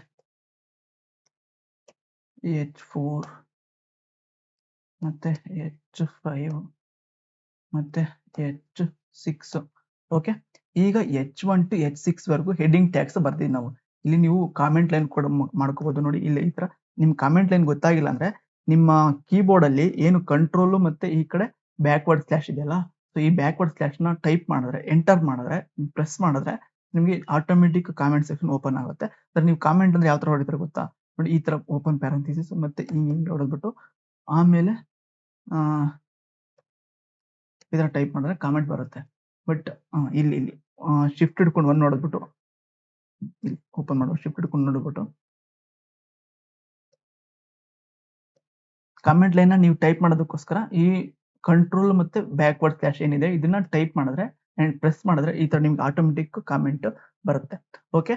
H4 ಮತ್ತೆ H5 ಮತ್ತೆ H6. ಓಕೆ, ಈಗ H1 to H6 ವರೆಗೂ ಹೆಡಿಂಗ್ ಟ್ಯಾಗ್ಸ್ ಬರ್ತೀವಿ ನಾವು. ಇಲ್ಲಿ ನೀವು ಕಾಮೆಂಟ್ ಲೈನ್ ಕೂಡ ಮಾಡ್ಕೋಬಹುದು. ನೋಡಿ ಇಲ್ಲಿ ಈ ತರ ನಿಮ್ ಕಾಮೆಂಟ್ ಲೈನ್ ಗೊತ್ತಾಗಿಲ್ಲ ಅಂದ್ರೆ ನಿಮ್ಮ ಕೀಬೋರ್ಡ್ ಅಲ್ಲಿ ಏನು ಕಂಟ್ರೋಲ್ ಮತ್ತೆ ಈ ಕಡೆ ಬ್ಯಾಕ್ವರ್ಡ್ ಸ್ಲಾಶ್ ಇದೆಯಲ್ಲ, ಸೊ ಈ ಬ್ಯಾಕ್ವರ್ಡ್ ಸ್ಲಾಶ್ ನ ಟೈಪ್ ಮಾಡಿದ್ರೆ ಎಂಟರ್ ಮಾಡಿದ್ರೆ ಪ್ರೆಸ್ ಮಾಡಿದ್ರೆ ನಿಮ್ಗೆ ಆಟೋಮೆಟಿಕ್ ಕಾಮೆಂಟ್ ಸೆಕ್ಷನ್ ಓಪನ್ ಆಗುತ್ತೆ. ನೀವು ಕಾಮೆಂಟ್ ಅಂದ್ರೆ ಯಾವ ತರ ಹೊಡಿತಾರೆ ಗೊತ್ತಾ? ನೋಡಿ ಈ ತರ ಓಪನ್ ಪ್ಯಾರಂಥಿಸಿಸ್ ಮತ್ತೆ ಹಿಂಗೆ ಹೊಡೆದ್ಬಿಟ್ಟು ಆಮೇಲೆ ಇದನ್ನ ಟೈಪ್ ಮಾಡಿದ್ರೆ ಕಾಮೆಂಟ್ ಬರುತ್ತೆ. ಬಟ್ ಇಲ್ಲಿ ಶಿಫ್ಟ್ ಹಿಡ್ಕೊಂಡು ಒಂದು ನೋಡ್ಬಿಟ್ಟು ಇಲ್ಲಿ ಓಪನ್ ಮಾಡುವ ಶಿಫ್ಟ್ ಹಿಡ್ಕೊಂಡು ನೋಡ್ಬಿಟ್ಟು ಕಾಮೆಂಟ್ ಲೈನ್ ನೀವು ಟೈಪ್ ಮಾಡೋದಕ್ಕೋಸ್ಕರ ಈ ಕಂಟ್ರೋಲ್ ಮತ್ತೆ ಬ್ಯಾಕ್ವರ್ಡ್ ಸ್ಲಾಶ್ ಏನಿದೆ ಇದನ್ನ ಟೈಪ್ ಮಾಡಿದ್ರೆ ಅಂಡ್ ಪ್ರೆಸ್ ಮಾಡಿದ್ರೆ ಈ ತರ ನಿಮ್ಗೆ ಆಟೋಮೆಟಿಕ್ ಕಾಮೆಂಟ್ ಬರುತ್ತೆ. ಓಕೆ,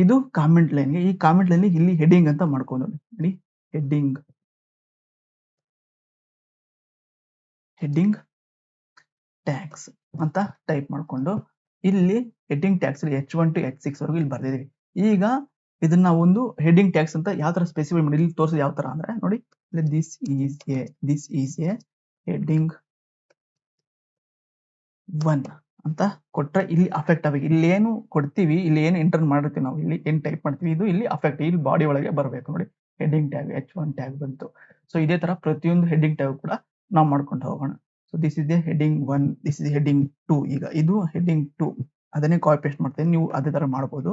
ಇದು ಕಾಮೆಂಟ್ ಲೈನ್ಗೆ. ಈ ಕಾಮೆಂಟ್ ಲೈನ್ ಇಲ್ಲಿ ಹೆಡಿಂಗ್ ಅಂತ ಮಾಡ್ಕೊಂಡು ನೋಡಿ ಹೆಡಿಂಗ್ ಟ್ಯಾಗ್ಸ್ ಅಂತ ಟೈಪ್ ಮಾಡ್ಕೊಂಡು ಇಲ್ಲಿ heading tags H1 to H6 ವರೆಗೂ ಇಲ್ಲಿ ಬರ್ದಿದೀವಿ. ಈಗ ಇದನ್ನ ಒಂದು ಹೆಡಿಂಗ್ ಟ್ಯಾಗ್ಸ್ ಅಂತ ಯಾವ ತರ ಸ್ಪೆಸಿಫೈ ಮಾಡಿ ಇಲ್ಲಿ ತೋರಿಸೋದು ಯಾವ ತರ ಅಂದ್ರೆ ನೋಡಿ ದಿಸ್ ಈಸ್ ಎ ಹೆಡಿಂಗ್ 1 ಅಂತ ಕೊಟ್ರೆ ಇಲ್ಲಿ ಅಫೆಕ್ಟ್ ಆಗಬೇಕು. ಇಲ್ಲಿ ಏನು ಕೊಡ್ತೀವಿ, ಇಲ್ಲಿ ಏನು ಎಂಟರ್ ಮಾಡಿರ್ತೀವಿ, ನಾವು ಇಲ್ಲಿ ಏನು ಟೈಪ್ ಮಾಡ್ತೀವಿ, ಇದು ಇಲ್ಲಿ ಅಫೆಕ್ಟ್ ಇಲ್ಲಿ ಬಾಡಿ ಒಳಗೆ ಬರಬೇಕು ನೋಡಿ. ಹೆಡ್ಡಿಂಗ್ ಟ್ಯಾಗ್ H1 ಟ್ಯಾಗ್ ಬಂತು. ಸೊ ಇದೇ ತರ ಪ್ರತಿಯೊಂದು ಹೆಡ್ಡಿಂಗ್ ಟ್ಯಾಗ್ ಕೂಡ ನಾವು ಮಾಡ್ಕೊಂಡು ಹೋಗೋಣ. So this is the heading 1, this is heading 2. ಈಗ ಇದು ಹೆಡ್ಡಿಂಗ್ 2, ಅದನ್ನೇ ಕಾಪಿ ಪೇಸ್ಟ್ ಮಾಡ್ತೀನಿ. ನೀವು ಅದೇ ತರ ಮಾಡಬಹುದು.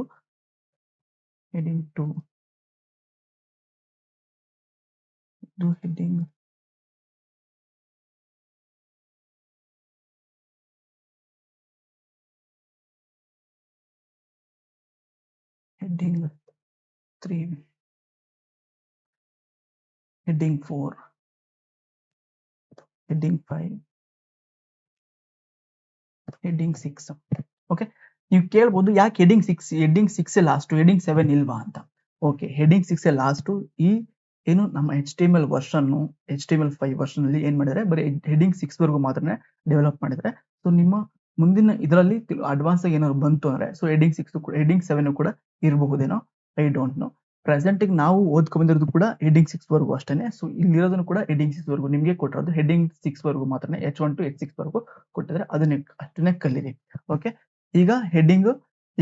ಹೆಡ್ಡಿಂಗ್ 2, ಇದು heading heading 3, heading 4, heading 5, heading 6. Okay, ನೀವು ಕೇಳ್ಬೋದು ಯಾಕೆ ಹೆಡ್ಡಿಂಗ್ 6 ಲಾಸ್ಟ್, ಹೆಡ್ಡಿಂಗ್ 7 ಇಲ್ವಾ ಅಂತ. Okay, heading 6 last. ಈ ಏನು ನಮ್ಮ HTML ವರ್ಷನ್ HTML5 ವರ್ಷನ್ ಅಲ್ಲಿ ಏನ್ ಮಾಡಿದ್ರೆ ಬರೀ ಹೆಡ್ಡಿಂಗ್ 6 ವರೆಗೂ ಮಾತ್ರ ಡೆವಲಪ್ ಮಾಡಿದ್ರೆ. ಸೊ ನಿಮ್ಮ ಮುಂದಿನ ಇದರಲ್ಲಿ ಅಡ್ವಾನ್ಸ್ ಆಗಿ ಏನಾದ್ರು ಬಂತು ಅಂದ್ರೆ ಸೊ ಹೆಡ್ಡಿಂಗ್ 6 ಕೂಡ ಹೆಡ್ಡಿಂಗ್ 7 ಕೂಡ ಇರಬಹುದೇನೋ, ಐ ಡೋಂಟ್ ನೋ. ಪ್ರೆಸೆಂಟ್ ನಾವು ಓದ್ಕೊಂಡಿರೋದು ಕೂಡ ಹೆಡ್ಡಿಂಗ್ 6 ವರೆಗೂ ಅಷ್ಟೇನೆ. ಸೊ ಇಲ್ಲಿರೋದನ್ನು ಕೂಡ ಹೆಡ್ಡಿಂಗ್ 6 ವರೆಗೂ ನಿಮಗೆ ಕೊಟ್ಟಿರೋದು ಹೆಡ್ಡಿಂಗ್ 6 ವರೆಗೂ ಮಾತ್ರ, H1 to H6 ವರೆಗೂ ಕೊಟ್ಟಿದ್ರೆ ಅದನ್ನೇ ಅಷ್ಟನ್ನೇ ಕಲೀರಿ. ಓಕೆ, ಈಗ ಹೆಡ್ಡಿಂಗ್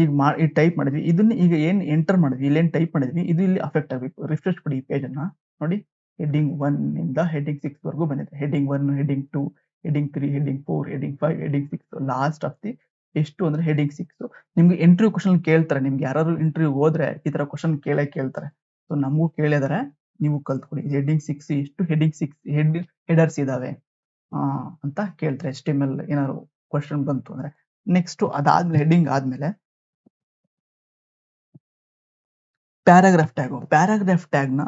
ಈಗ ಟೈಪ್ ಮಾಡಿದ್ವಿ, ಇದನ್ನ ಈಗ ಏನ್ ಎಂಟರ್ ಮಾಡಿದ್ವಿ, ಇಲ್ಲಿ ಏನ್ ಟೈಪ್ ಮಾಡಿದ್ವಿ, ಇದು ಇಲ್ಲಿ ಅಫೆಕ್ಟ್ ಆಗಬೇಕು. ರಿಫ್ರೆಶ್ ಕೊಡಿ ಈ ಪೇಜ್ ಅನ್ನ ನೋಡಿ. ಹೆಡ್ಡಿಂಗ್ 1 ಇಂದ ಹೆಡ್ಡಿಂಗ್ 6 ವರೆಗೂ ಬಂದಿದೆ. Heading 1, heading 2, heading 3, heading 4, heading 5, heading 6, last of the ಎಷ್ಟು ಅಂದ್ರೆ ಹೆಡ್ಡಿಂಗ್ 6. ನಿಮ್ಗೆ ಇಂಟರ್ವ್ಯೂ ಕ್ವಶನ್ ಕೇಳ್ತಾರೆ, ನಿಮ್ಗೆ ಯಾರು ಇಂಟರ್ವ್ಯೂ ಹೋದ್ರೆ ಈ ತರ ಕ್ವಶನ್ ಕೇಳ್ತಾರೆ. ಸೊ ನಮಗೂ ಕೇಳಿದಾರೆ, ನೀವು ಕಲ್ತ್ಕೊಡಿ. ಹೆಡ್ಡಿಂಗ್ 6 ಎಷ್ಟು ಹೆಡ್ಡಿಂಗ್ 6 ಹೆಡರ್ಸ್ ಇದಾವೆ ಅಂತ ಕೇಳ್ತಾರೆ, HTML ಏನಾದ್ರು ಕ್ವಶನ್ ಬಂತು ಅಂದ್ರೆ. ನೆಕ್ಸ್ಟ್ ಅದಾದ್ಮೇಲೆ ಹೆಡ್ಡಿಂಗ್ ಆದ್ಮೇಲೆ ಪ್ಯಾರಾಗ್ರಾಫ್ ಟ್ಯಾಗ್ ನ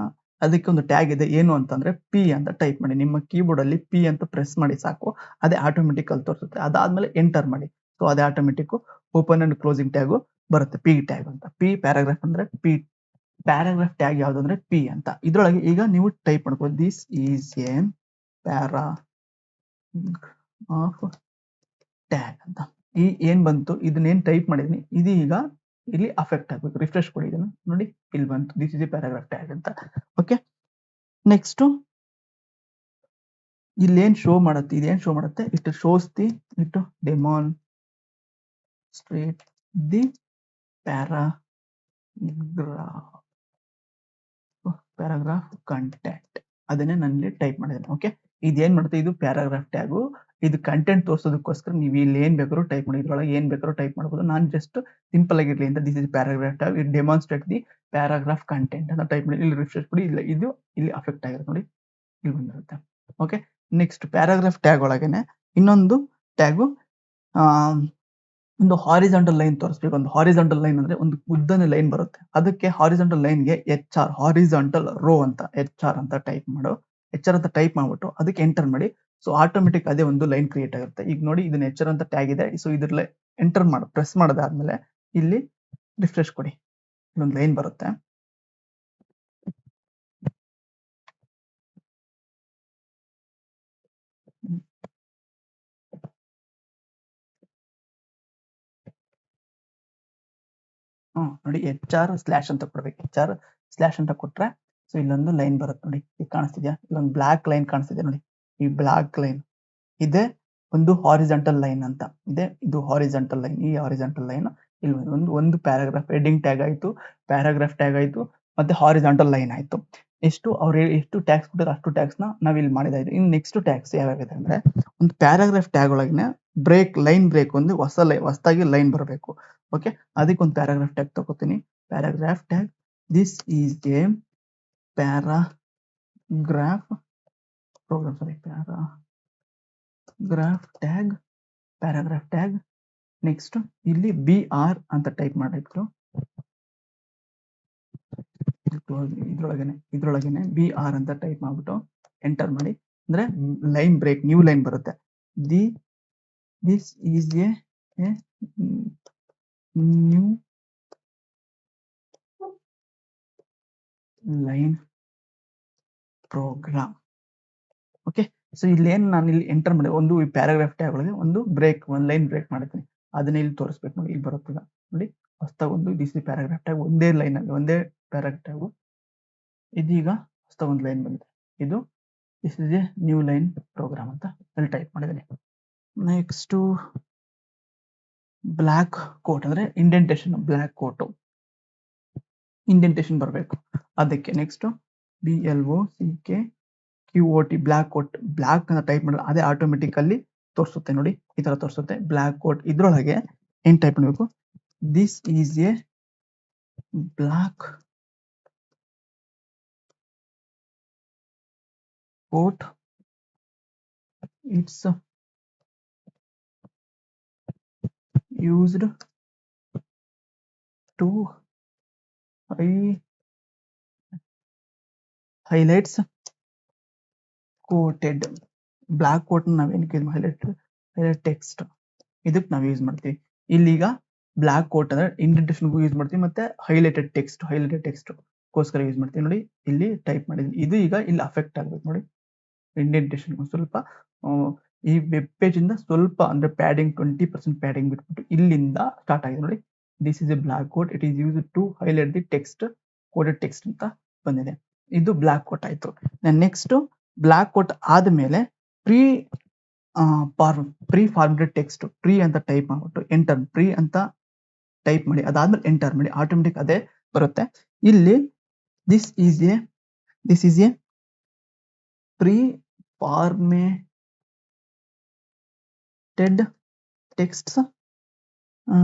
ಅದಕ್ಕೆ ಒಂದು ಟ್ಯಾಗ್ ಇದೆ, ಏನು ಅಂತಂದ್ರೆ P ಅಂತ ಟೈಪ್ ಮಾಡಿ. ನಿಮ್ಮ ಕೀಬೋರ್ಡ್ ಅಲ್ಲಿ P ಅಂತ ಪ್ರೆಸ್ ಮಾಡಿ ಸಾಕು, ಅದೇ ಆಟೋಮೆಟಿಕ್ ಅಲ್ಲಿ ತೋರಿಸುತ್ತೆ. ಅದಾದ್ಮೇಲೆ ಎಂಟರ್ ಮಾಡಿ, ಸೊ ಅದೇ automatic open and closing tag ಬರುತ್ತೆ. P ಟ್ಯಾಗ್ ಅಂತ. P ಪ್ಯಾರಾಗ್ರಾಫ್ ಅಂದ್ರೆ P ಪ್ಯಾರಾಗ್ರಾಫ್ ಟ್ಯಾಗ್ ಯಾವ್ದಂದ್ರೆ P ಅಂತ. ಇದ್ರೊಳಗೆ ಈಗ ನೀವು ಟೈಪ್ ಮಾಡ್ಬೋದು, this is a paragraph tag ಅಂತ. ಈ ಏನ್ ಬಂತು, ಇದನ್ನೇನ್ ಟೈಪ್ ಮಾಡಿದೀನಿ, ಇದು ಈಗ ಇಲ್ಲಿ ಅಫೆಕ್ಟ್ ಆಗ್ಬೇಕು. ರಿಫ್ರೆಶ್ ಕೊಡಿ, ಇದನ್ನ ನೋಡಿ, ಇಲ್ಲಿ ಬಂತು this is A paragraph tag ಅಂತ. ಓಕೆ, ನೆಕ್ಸ್ಟ್ ಇಲ್ಲಿ ಏನ್ ಶೋ ಮಾಡುತ್ತೆ, ಇದೇನ್ ಶೋ ಮಾಡುತ್ತೆ, it shows the it demonstrate the paragraph content. ಅದನ್ನೇ ನಾನು ಇಲ್ಲಿ ಟೈಪ್ ಮಾಡಿದ್ದೇನೆ. ಓಕೆ, ಇದೇನ್ ಮಾಡುತ್ತೆ, ಇದು ಪ್ಯಾರಾಗ್ರಾಫ್ ಟ್ಯಾಗು. ಇದು ಕಂಟೆಂಟ್ ತೋರಿಸೋದಕ್ಕೋಸ್ಕರ ನೀವು ಇಲ್ಲಿ ಏನ್ ಬೇಕಾದ್ರೂ ಟೈಪ್ ಮಾಡಿ, ಇದ್ರೊಳಗೆ ಏನ್ ಬೇಕಾದ್ರೂ ಟೈಪ್ ಮಾಡಬಹುದು. ನಾನು ಜಸ್ಟ್ ಸಿಂಪಲ್ ಆಗಿರ್ಲಿ ಅಂತ this is paragraph tag, it demonstrate the paragraph content ಅಂತ ಟೈಪ್ ಮಾಡಿ ಇಲ್ಲಿ ರಿಫ್ರೆಶ್ ಕೊಡಿ. ಇಲ್ಲ, ಇದು ಇಲ್ಲಿ ಅಫೆಕ್ಟ್ ಆಗಿರುತ್ತೆ ನೋಡಿ, ಇಲ್ಲಿ ಬಂದಿರುತ್ತೆ. ಓಕೆ, ನೆಕ್ಸ್ಟ್ ಪ್ಯಾರಾಗ್ರಾಫ್ ಟ್ಯಾಗ್ ಒಳಗೇನೆ ಇನ್ನೊಂದು ಟ್ಯಾಗು, ಒಂದು ಹಾರಿಜಾಂಟಲ್ ಲೈನ್ ತೋರಿಸ್ಬೇಕು. ಒಂದು ಹಾರಿಜಾಂಟಲ್ ಲೈನ್ ಅಂದ್ರೆ ಒಂದು ಉದ್ದನೆ ಲೈನ್ ಬರುತ್ತೆ, ಅದಕ್ಕೆ ಹಾರಿಜಾಂಟಲ್ ಲೈನ್ಗೆ HR ಹಾರಿಜಾಂಟಲ್ ರೋ ಅಂತ HR ಅಂತ ಟೈಪ್ ಮಾಡು. HR ಅಂತ ಟೈಪ್ ಮಾಡ್ಬಿಟ್ಟು ಅದಕ್ಕೆ ಎಂಟರ್ ಮಾಡಿ. ಸೊ ಆಟೋಮೆಟಿಕ್ ಅದೇ ಒಂದು ಲೈನ್ ಕ್ರಿಯೇಟ್ ಆಗುತ್ತೆ. ಈಗ ನೋಡಿ, ಇದನ್ನ HR ಅಂತ ಟ್ಯಾಗ್ ಇದೆ. ಸೊ ಇದ್ರಲ್ಲೇ ಎಂಟರ್ ಮಾಡಿ ಪ್ರೆಸ್ ಮಾಡದಾದ್ಮೇಲೆ ಇಲ್ಲಿ ರಿಫ್ರೆಶ್ ಕೊಡಿ, ಇಲ್ಲೊಂದು ಲೈನ್ ಬರುತ್ತೆ. ನೋಡಿ, HR ಸ್ಲಾಶ್ ಅಂತ ಕೊಡ್ಬೇಕು. HR ಸ್ಲಾಶ್ ಅಂತ ಕೊಟ್ರೆ ಸೊ ಇಲ್ಲೊಂದು ಲೈನ್ ಬರುತ್ತೆ ನೋಡಿ, ಈಗ ಕಾಣಿಸ್ತಿದ್ಯಾ, ಇಲ್ಲೊಂದು ಬ್ಲಾಕ್ ಲೈನ್ ಕಾಣಿಸ್ತಿದೆ ನೋಡಿ. ಈ ಬ್ಲಾಕ್ ಲೈನ್ ಇದೆ ಒಂದು ಹಾರಿಜಾಂಟಲ್ ಲೈನ್ ಅಂತ ಇದೆ. ಇದು ಹಾರಿಜಾಂಟಲ್ ಲೈನ್, ಈ ಹಾರಿಜಾಂಟಲ್ ಲೈನ್ ಇಲ್ಲಿ ಒಂದು ಪ್ಯಾರಾಗ್ರಾಫ್ ಹೆಡ್ಡಿಂಗ್ ಟ್ಯಾಗ್ ಆಯ್ತು, ಪ್ಯಾರಾಗ್ರಾಫ್ ಟ್ಯಾಗ್ ಆಯ್ತು, ಮತ್ತೆ ಹಾರಿಜಾಂಟಲ್ ಲೈನ್ ಆಯ್ತು. ಅವ್ರು ಎಷ್ಟು ಟ್ಯಾಗ್ಸ್ ಕೊಟ್ಟಿರೋ ಅಷ್ಟು ಟ್ಯಾಗ್ಸ್ ನ ನಾವ್ ಇಲ್ಲಿ ಮಾಡಿದಾಯ್ತು. ಇನ್ನು ನೆಕ್ಸ್ಟ್ ಟ್ಯಾಗ್ಸ್ ಯಾವ್ಯಾವಿದೆ ಅಂದ್ರೆ, ಒಂದು ಪ್ಯಾರಾಗ್ರಾಫ್ ಟ್ಯಾಗ್ ಒಳಗಿನ ಲೈನ್ ಬ್ರೇಕ್ ಒಂದು ಹೊಸದಾಗಿ ಲೈನ್ ಬರಬೇಕು. ಓಕೆ, ಅದಕ್ಕೆ ಒಂದು ಪ್ಯಾರಾಗ್ರಾಫ್ ಟ್ಯಾಗ್ ತಗೋತೀನಿ. Paragraph tag, this is a paragraph program, sorry, paragraph tag. Next ಇಲ್ಲಿ BR ಅಂತ ಟೈಪ್ ಮಾಡಿದ್ರು, ಇದ್ರೊಳಗೇನೆ BR ಅಂತ ಟೈಪ್ ಮಾಡ್ಬಿಟ್ಟು ಎಂಟರ್ ಮಾಡಿ. ಅಂದ್ರೆ ಲೈನ್ ಬ್ರೇಕ್, ನ್ಯೂ ಲೈನ್ ಬರುತ್ತೆ. This is a new line program. Okay, so ಇಲ್ಲೇನು ನಾನು ಇಲ್ಲಿ ಎಂಟರ್ ಮಾಡಿ ಒಂದು ಪ್ಯಾರಾಗ್ರಾಫ್ ಟ್ಯಾಗ್ ಒಳಗೆ ಒಂದು ಲೈನ್ ಬ್ರೇಕ್ ಮಾಡಿದ್ದೀನಿ, ಅದನ್ನ ಇಲ್ಲಿ ತೋರಿಸ್ಬೇಕು ನೋಡಿ. ಇಲ್ಲಿ ಬರುತ್ತೆ ನೋಡಿ, ಹೊಸದಾಗಿ ಒಂದು ದಿಸ್ ಇಸ್ ಪ್ಯಾರಾಗ್ರಾಫ್ ಟ್ಯಾಗ್, ಒಂದೇ ಲೈನ್ ಅಲ್ಲಿ ಒಂದೇ ಪ್ಯಾರಾಗ್ರಾಫ್ ಟ್ಯಾಗ್. ಇದೀಗ ಹೊಸದಾಗಿ ಒಂದು ಲೈನ್ ಬಂದಿದೆ, ಇದು this is a new line program ಅಂತ ಅಲ್ಲಿ ಟೈಪ್ ಮಾಡಿದ್ದೀನಿ. ನೆಕ್ಸ್ಟ್ ಬ್ಲ್ಯಾಕ್ ಕೋಟ್ ಅಂದ್ರೆ ಇಂಡೆಂಟೇಶನ್, ಬ್ಲ್ಯಾಕ್ ಕೋಟ್ ಇಂಡೆಂಟೇಶನ್ ಬರಬೇಕು ಅದಕ್ಕೆ. Next BLOCKQOT block quote, block ಅಂತ ಟೈಪ್ ಮಾಡಿದ್ರೆ ಅದೇ ಆಟೋಮೆಟಿಕಲ್ಲಿ ತೋರಿಸುತ್ತೆ ನೋಡಿ, ಈ ತರ ತೋರಿಸುತ್ತೆ ಬ್ಲ್ಯಾಕ್ ಕೋಟ್. ಇದ್ರೊಳಗೆ ಏನ್ ಟೈಪ್ ಮಾಡಬೇಕು, this is a block quote, it's used to highlights coated. Block quote ನಾವೇನಕ್ಕೆ ಹೈಲೈಟ್ ಟೆಕ್ಸ್ಟ್ ಇದಕ್ಕೆ ನಾವು ಯೂಸ್ ಮಾಡ್ತೀವಿ. ಇಲ್ಲಿಗ ಬ್ಲ್ಯಾಕ್ ಕೋಟ್ ಅಂದ್ರೆ ಇಂಡೆಂಟೇಶನ್ಗೂ ಯೂಸ್ ಮಾಡ್ತೀವಿ, ಮತ್ತೆ ಹೈಲೈಟೆಡ್ ಟೆಕ್ಸ್ಟ್ ಗೋಸ್ಕರ ಯೂಸ್ ಮಾಡ್ತೀವಿ. ನೋಡಿ ಇಲ್ಲಿ ಟೈಪ್ ಮಾಡಿದ್ವಿ, ಇದು ಈಗ ಇಲ್ಲಿ ಅಫೆಕ್ಟ್ ಆಗ್ಬೇಕು ನೋಡಿ. ಇಂಡೆಂಟೇಶನ್ ಸ್ವಲ್ಪ ಈ ವೆಬ್ ಪೇಜ್ ಇಂದ ಸ್ವಲ್ಪ ಅಂದ್ರೆ ಪ್ಯಾಡಿಂಗ್ 20% ಪ್ಯಾಡಿಂಗ್ ಬಿಟ್ಬಿಟ್ಟು ಇಲ್ಲಿಂದ ಸ್ಟಾರ್ಟ್ ಆಗಿದೆ ನೋಡಿ. This is a block quote, it is use to highlight the text, quoted text ಅಂತ ಬಂದಿದೆ. ಇದು ಬ್ಲ್ಯಾಕ್ ಕೋಟ್ ಆಯ್ತು. ನೆಕ್ಸ್ಟ್ ಬ್ಲ್ಯಾಕ್ ಕೋಟ್ ಆದ್ಮೇಲೆ ಪ್ರೀ ಫಾರ್ಮೆಟೆಡ್ ಟೆಕ್ಸ್ಟ್, ಪ್ರೀ ಅಂತ ಟೈಪ್ ಮಾಡ್ಬಿಟ್ಟು ಎಂಟರ್, ಪ್ರೀ ಅಂತ ಟೈಪ್ ಮಾಡಿ ಅದಾದ್ಮೇಲೆ ಎಂಟರ್ ಮಾಡಿ, ಆಟೋಮೆಟಿಕ್ ಅದೇ ಬರುತ್ತೆ. ಇಲ್ಲಿ this is a preformatted text.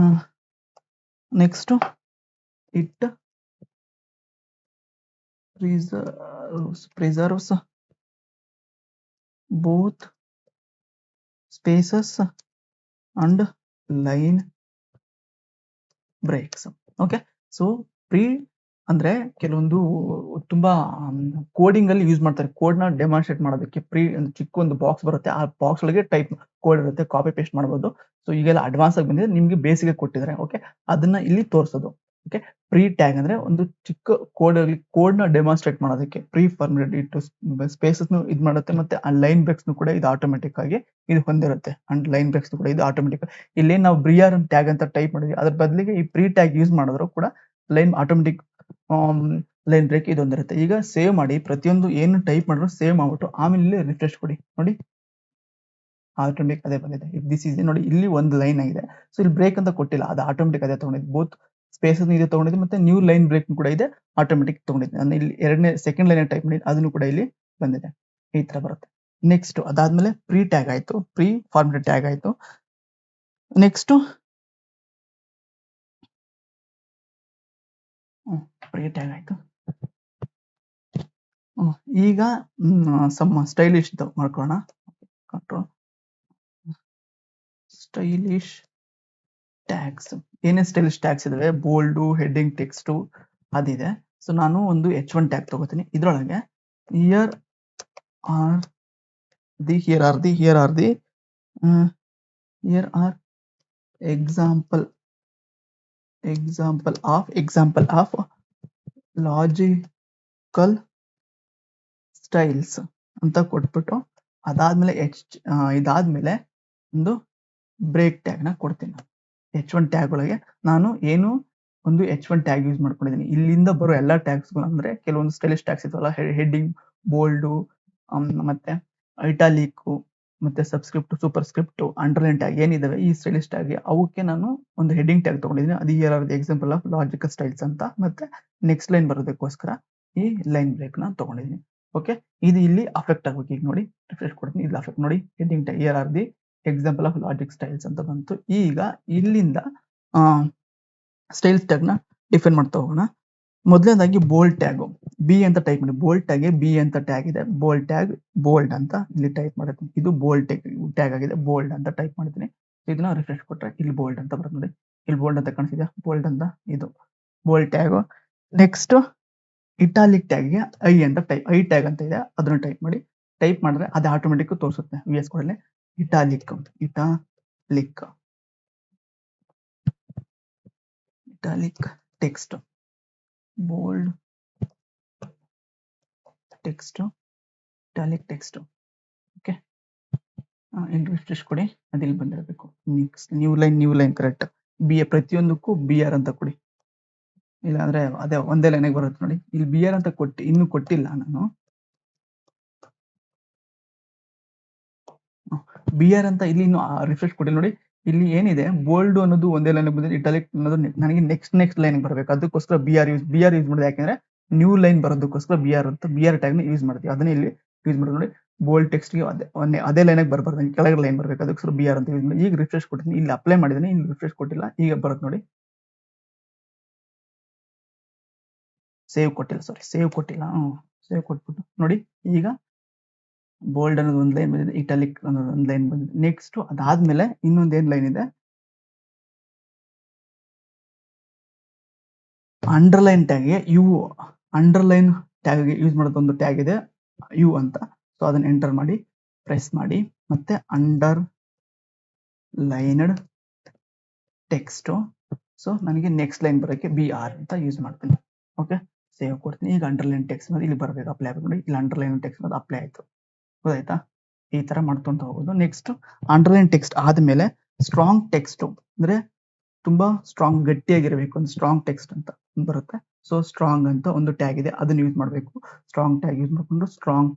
Next it preserves both spaces and line breaks. Okay, so pre ಅಂದ್ರೆ ಕೆಲವೊಂದು ತುಂಬಾ ಕೋಡಿಂಗ್ ಅಲ್ಲಿ ಯೂಸ್ ಮಾಡ್ತಾರೆ, ಕೋಡ್ ನ ಡೆಮಾನ್ಸ್ಟ್ರೇಟ್ ಮಾಡೋದಕ್ಕೆ. ಪ್ರೀ ಚಿಕ್ಕ ಒಂದು ಬಾಕ್ಸ್ ಬರುತ್ತೆ, ಆ ಬಾಕ್ಸ್ ಒಳಗೆ ಟೈಪ್ ಕೋಡ್ ಇರುತ್ತೆ, ಕಾಪಿ ಪೇಸ್ಟ್ ಮಾಡಬಹುದು. ಸೊ ಈಗೆಲ್ಲ ಅಡ್ವಾನ್ಸ್ ಆಗಿ ಬಂದಿದೆ, ನಿಮ್ಗೆ ಬೇಸಿಗೆ ಕೊಟ್ಟಿದ್ದಾರೆ. ಓಕೆ, ಅದನ್ನ ಇಲ್ಲಿ ತೋರಿಸೋದು. ಓಕೆ, ಪ್ರೀ ಟ್ಯಾಗ್ ಅಂದ್ರೆ ಒಂದು ಚಿಕ್ಕ ಕೋಡ್ ನ ಡೆಮಾನ್ಸ್ಟ್ರೇಟ್ ಮಾಡೋದಕ್ಕೆ. ಪ್ರೀ ಫಾರ್ಮೆಟೆಡ್ ಸ್ಪೇಸಸ್ ಇದು ಮಾಡುತ್ತೆ, ಮತ್ತೆ ಲೈನ್ ಬ್ರೇಕ್ಸ್ ಕೂಡ ಇದು ಆಟೋಮೆಟಿಕ್ ಆಗಿ ಇದು ಹೊಂದಿರುತ್ತೆ. ಅಂಡ್ ಲೈನ್ ಬ್ರೇಕ್ಸ್ ಕೂಡ ಇದು ಆಟೋಮೆಟಿಕ್. ಇಲ್ಲಿ ನಾವು ಬ್ರಿಯರ್ ಟ್ಯಾಗ್ ಅಂತ ಟೈಪ್ ಮಾಡಿದ್ವಿ, ಅದ್ರ ಬದಲಿಗೆ ಈ ಪ್ರೀ ಟ್ಯಾಗ್ ಯೂಸ್ ಮಾಡಿದ್ರು ಕೂಡ ಲೈನ್ ಆಟೋಮೆಟಿಕ್ ಲೈನ್ ಬ್ರೇಕ್ ಇದು ಹೊಂದಿರುತ್ತೆ. ಈಗ ಸೇವ್ ಮಾಡಿ, ಪ್ರತಿಯೊಂದು ಏನು ಟೈಪ್ ಮಾಡಿದ್ರು ಸೇವ್ ಮಾಡ್ಬಿಟ್ಟು ಆಮೇಲೆ ಇಲ್ಲಿ ರಿಫ್ರೆಶ್ ಕೊಡಿ ನೋಡಿ, ಆಟೋಮೆಟಿಕ್ ಅದೇ ಬಂದಿದೆ. ದಿಸ್ ಈಸ್ ನೋಡಿ, ಇಲ್ಲಿ ಒಂದು ಲೈನ್ ಆಗಿದೆ. ಸೊ ಇಲ್ಲಿ ಬ್ರೇಕ್ ಅಂತ ಕೊಟ್ಟಿಲ್ಲ, ಅದು ಆಟೋಮೆಟಿಕ್ ಅದೇ ತಗೊಂಡಿದ್ದು. ಬೋತ್ ಸ್ಪೇಸಸ್ ಇದೆ ತಗೊಂಡಿದ್ದು, ಮತ್ತೆ ನ್ಯೂ ಲೈನ್ ಬ್ರೇಕ್ ಕೂಡ ಇದೆ ಆಟೋಮೆಟಿಕ್ ತಗೊಂಡಿದ್ದೆ. ನಾನು ಇಲ್ಲಿ ಸೆಕೆಂಡ್ ಲೈನ್ ಟೈಪ್ ಮಾಡಿ ಅದನ್ನು ಕೂಡ ಇಲ್ಲಿ ಬಂದಿದೆ. ಈ ತರ ಬರುತ್ತೆ. ನೆಕ್ಸ್ಟ್ ಅದಾದ್ಮೇಲೆ ಪ್ರೀ ಟ್ಯಾಗ್ ಆಯ್ತು, ಪ್ರೀ ಫಾರ್ಮೆಟೆಡ್ ಟ್ಯಾಗ್ ಆಯ್ತು. ನೆಕ್ಸ್ಟ್ ಪ್ರೀ ಟ್ಯಾಗ್ ಆಯ್ತು. ಈಗ ಸಮ್ಮ ಸ್ಟೈಲಿಶ್ ಮಾಡ್ಕೊಳ್ಳೋಣ. Control stylish tags. ಏನೇ ಸ್ಟೈಲಿಶ್ ಟ್ಯಾಗ್ಸ್ ಇದಾವೆ, ಬೋಲ್ಡ್, ಹೆಡ್ಡಿಂಗ್, ಟೆಕ್ಸ್ಟ್ ಅದಿದೆ. ಸೊ ನಾನು ಒಂದು H1 ಟ್ಯಾಗ್ ತಗೋತೀನಿ. ಇದ್ರೊಳಗೆ here are example of logical styles ಅಂತ ಕೊಟ್ಬಿಟ್ಟು ಅದಾದ್ಮೇಲೆ ಇದಾದ್ಮೇಲೆ ಒಂದು ಬ್ರೇಕ್ ಟ್ಯಾಗ್ ನ ಕೊಡ್ತೀನಿ. H1 ಟ್ಯಾಗ್ ಒಳಗೆ ನಾನು ಏನು ಒಂದು H1 ಟ್ಯಾಗ್ ಯೂಸ್ ಮಾಡ್ಕೊಂಡಿದ್ದೀನಿ. ಇಲ್ಲಿಂದ ಬರೋ ಎಲ್ಲಾ ಟ್ಯಾಗ್ಸ್ ಅಂದ್ರೆ ಕೆಲವೊಂದು ಸ್ಟೈಲಿಶ್ ಟ್ಯಾಗ್ಸ್ ಇದಾವಲ್ಲ, ಹೆಡ್ಡಿಂಗ್, ಬೋಲ್ಡ್, ಮತ್ತೆ ಇಟಾಲಿಕ್, ಮತ್ತೆ subscript, superscript, underline tag ಏನಿದಾವೆ ಈ ಸ್ಟೈಲಿಶ್ ಟ್ಯಾಗ್, ಅವಕ್ಕೆ ನಾನು ಒಂದು ಹೆಡ್ಡಿಂಗ್ ಟ್ಯಾಗ್ ತಗೊಂಡಿದ್ದೀನಿ. ಅದು here are the example of logical styles ಅಂತ, ಮತ್ತೆ ನೆಕ್ಸ್ಟ್ ಲೈನ್ ಬರೋದಕ್ಕೋಸ್ಕರ ಈ ಲೈನ್ ಬ್ರೇಕ್ ನ ತಗೊಂಡಿದ್ದೀನಿ. ಓಕೆ, ಇದು ಇಲ್ಲಿ ಅಫೆಕ್ಟ್ ಆಗ್ಬೇಕು. ಈಗ ನೋಡಿ ರಿಫ್ರೆಶ್ ಕೊಡ್ತೀನಿ, ಇಲ್ಲಿ ಅಫೆಕ್ಟ್ ನೋಡಿ, heading tag here are the example of logic styles ಅಂತ ಬಂತು. ಈಗ ಇಲ್ಲಿಂದ ಸ್ಟೈಲ್ಸ್ ಟ್ಯಾಗ್ ನ ಡಿಫೈನ್ ಮಾಡ್ತಾ ಹೋಗೋಣ. ಮೊದಲನೇದಾಗಿ ಬೋಲ್ಡ್ ಟ್ಯಾಗ್, ಬಿ ಅಂತ ಟೈಪ್ ಮಾಡಿ. ಬೋಲ್ಡ್ ಟ್ಯಾಗ್ ಬಿ ಅಂತ ಟ್ಯಾಗ್ ಇದೆ, ಬೋಲ್ಡ್ ಟ್ಯಾಗ್ ಬೋಲ್ಡ್ ಅಂತ ಇಲ್ಲಿ ಟೈಪ್ ಮಾಡಿರ್ತೀನಿ. ಇದು ಬೋಲ್ಡ್ ಟ್ಯಾಗ್ ಆಗಿದೆ, ಬೋಲ್ಡ್ ಅಂತ ಟೈಪ್ ಮಾಡ್ತೀನಿ. ಇದನ್ನ ರಿಫ್ರೆಶ್ ಕೊಟ್ರೆ ಇಲ್ಲಿ ಬೋಲ್ಡ್ ಅಂತ ಬರುತ್ತೆ ನೋಡಿ, ಇಲ್ಲಿ ಬೋಲ್ಡ್ ಅಂತ ಕಾಣಿಸಿದೆ, ಬೋಲ್ಡ್ ಅಂತ ಇದು ಬೋಲ್ಡ್ ಟ್ಯಾಗ್. ನೆಕ್ಸ್ಟ್ ಇಟಾಲಿಕ್ ಟ್ಯಾಗ್ಗೆ ಐ ಟ್ಯಾಗ್ ಅಂತ ಇದೆ, ಅದನ್ನ ಟೈಪ್ ಮಾಡಿ. ಟೈಪ್ ಮಾಡಿದ್ರೆ ಅದು ಆಟೋಮೆಟಿಕ್ ತೋರಿಸುತ್ತೆ VS ಕೋಡ್ ಅಲ್ಲಿ. Italic text, bold text, italic text. Okay, refresh ಕೊಡಿ, ಅದಿಲ್ಲಿ ಬಂದಿರಬೇಕು. Next new line correct. ಪ್ರತಿಯೊಂದಕ್ಕೂ BR ಅಂತ ಕೊಡಿ, ಇಲ್ಲ ಅಂದ್ರೆ ಅದೇ ಒಂದೇ ಲೈನ್ ಬರುತ್ತೆ ನೋಡಿ. ಇಲ್ಲಿ BR ಅಂತ ಇನ್ನು ಕೊಟ್ಟಿಲ್ಲ ನಾನು. BR ಅಂತ ಇಲ್ಲಿ ಇನ್ನು ರಿಫ್ರೆಶ್ ಕೊಡಿ ನೋಡಿ, ಇಲ್ಲಿ ಏನಿದೆ ಬೋಲ್ಡ್ ಅನ್ನೋದು ಒಂದೇ ಲೈನ್ ಬಂದಿದೆ, ಇಟಾಲಿಕ್ ಅನ್ನೋದು ನನಗೆ ನೆಕ್ಸ್ಟ್ ಲೈನ್ ಬರಬೇಕು. ಅದಕ್ಕೋಸ್ಕರ ಬಿ ಆರ್ ಯೂಸ್ ಮಾಡಿದೆ. ಯಾಕೆಂದ್ರೆ ನ್ಯೂ ಲೈನ್ ಬರೋದಕ್ಕೋಸ್ಕರ ಬಿ ಆರ್ ಟ್ಯಾಗ್ ನ ಯೂಸ್ ಮಾಡ್ತೀವಿ. ಅದನ್ನ ಇಲ್ಲಿ ಯೂಸ್ ಮಾಡೋದು ನೋಡಿ. ಬೋಲ್ಡ್ ಟೆಕ್ಸ್ಟ್ ಗೆ ಅದೇ ಲೈನ್ ಬರಬಾರ್ದು, ಕೆಳಗಡೆ ಲೈನ್ ಬರಬೇಕು. ಅದಕ್ಕೋಸ್ಕರ ಬಿ ಆರ್ ಅಂತ ಯೂಸ್ ಮಾಡಿ. ಈಗ ರಿಫ್ರೆಶ್ ಕೊಟ್ಟಿದ್ದೀನಿ, ಇಲ್ಲಿ ಅಪ್ಲೈ ಮಾಡಿದ್ದೀನಿ, ಇಲ್ಲಿ ರಿಫ್ರೆಶ್ ಕೊಟ್ಟಿಲ್ಲ, ಈಗ ಬರುತ್ತೆ ನೋಡಿ. ಸೇವ್ ಕೊಟ್ಟಿಲ್ಲ ಸೇವ್ ಕೊಟ್ಬಿಟ್ಟು ನೋಡಿ, ಈಗ ಬೋಲ್ಡ್ ಅನ್ನೋದು ಒಂದು ಲೈನ್ ಬಂದಿದೆ, ಇಟಾಲಿಕ್ ಅನ್ನೋದು ಒಂದು ಲೈನ್ ಬಂದಿದೆ. ನೆಕ್ಸ್ಟ್ ಅದಾದ್ಮೇಲೆ ಇನ್ನೊಂದೇನ್ ಲೈನ್ ಇದೆ, ಅಂಡರ್ಲೈನ್ ಟ್ಯಾಗ್ ಗೆ ಅಂಡರ್ಲೈನ್ ಟ್ಯಾಗ್ ಗೆ ಯೂಸ್ ಮಾಡೋದು ಒಂದು ಟ್ಯಾಗ್ ಇದೆ ಯು ಅಂತ. ಸೊ ಅದನ್ನ ಎಂಟರ್ ಮಾಡಿ, ಪ್ರೆಸ್ ಮಾಡಿ, ಮತ್ತೆ ಅಂಡರ್ ಲೈನ್ಡ್ ಟೆಕ್ಸ್ಟ್. ಸೊ ನನಗೆ ನೆಕ್ಸ್ಟ್ ಲೈನ್ ಬರೋಕ್ಕೆ ಬಿ ಆರ್ ಅಂತ ಯೂಸ್ ಮಾಡ್ತೀನಿ. ಓಕೆ, ಸೇವ್ ಕೊಡ್ತೀನಿ. ಈಗ ಅಂಡರ್ಲೈನ್ ಟೆಕ್ಸ್ಟ್ ಅನ್ನೋದು ಇಲ್ಲಿ ಬರಬೇಕು, ಅಪ್ಲೈ ಆಗಬೇಕು ನೋಡಿ. ಇಲ್ಲಿ ಅಂಡರ್ಲೈನ್ ಟೆಕ್ಸ್ಟ್ ಅನ್ನೋದು ಅಪ್ಲೈ ಆಯ್ತು. ಗೊತ್ತಾಯ್ತಾ? ಈ ತರ ಮಾಡ್ಕೊಂತ ಹೋಗೋದು. ನೆಕ್ಸ್ಟ್ ಅಂಡರ್ಲೈನ್ ಟೆಕ್ಸ್ಟ್ ಆದ್ಮೇಲೆ ಸ್ಟ್ರಾಂಗ್ ಟೆಕ್ಸ್ಟ್ ಅಂದ್ರೆ ತುಂಬಾ ಸ್ಟ್ರಾಂಗ್, ಗಟ್ಟಿಯಾಗಿರ್ಬೇಕು, ಒಂದು ಸ್ಟ್ರಾಂಗ್ ಟೆಕ್ಸ್ಟ್ ಅಂತ ಬರುತ್ತೆ. ಸೊ ಸ್ಟ್ರಾಂಗ್ ಅಂತ ಒಂದು ಟ್ಯಾಗ್ ಇದೆ, ಅದನ್ನ ಯೂಸ್ ಮಾಡಬೇಕು. ಸ್ಟ್ರಾಂಗ್ ಟ್ಯಾಗ್ ಯೂಸ್ ಮಾಡ್ಕೊಂಡು ಸ್ಟ್ರಾಂಗ್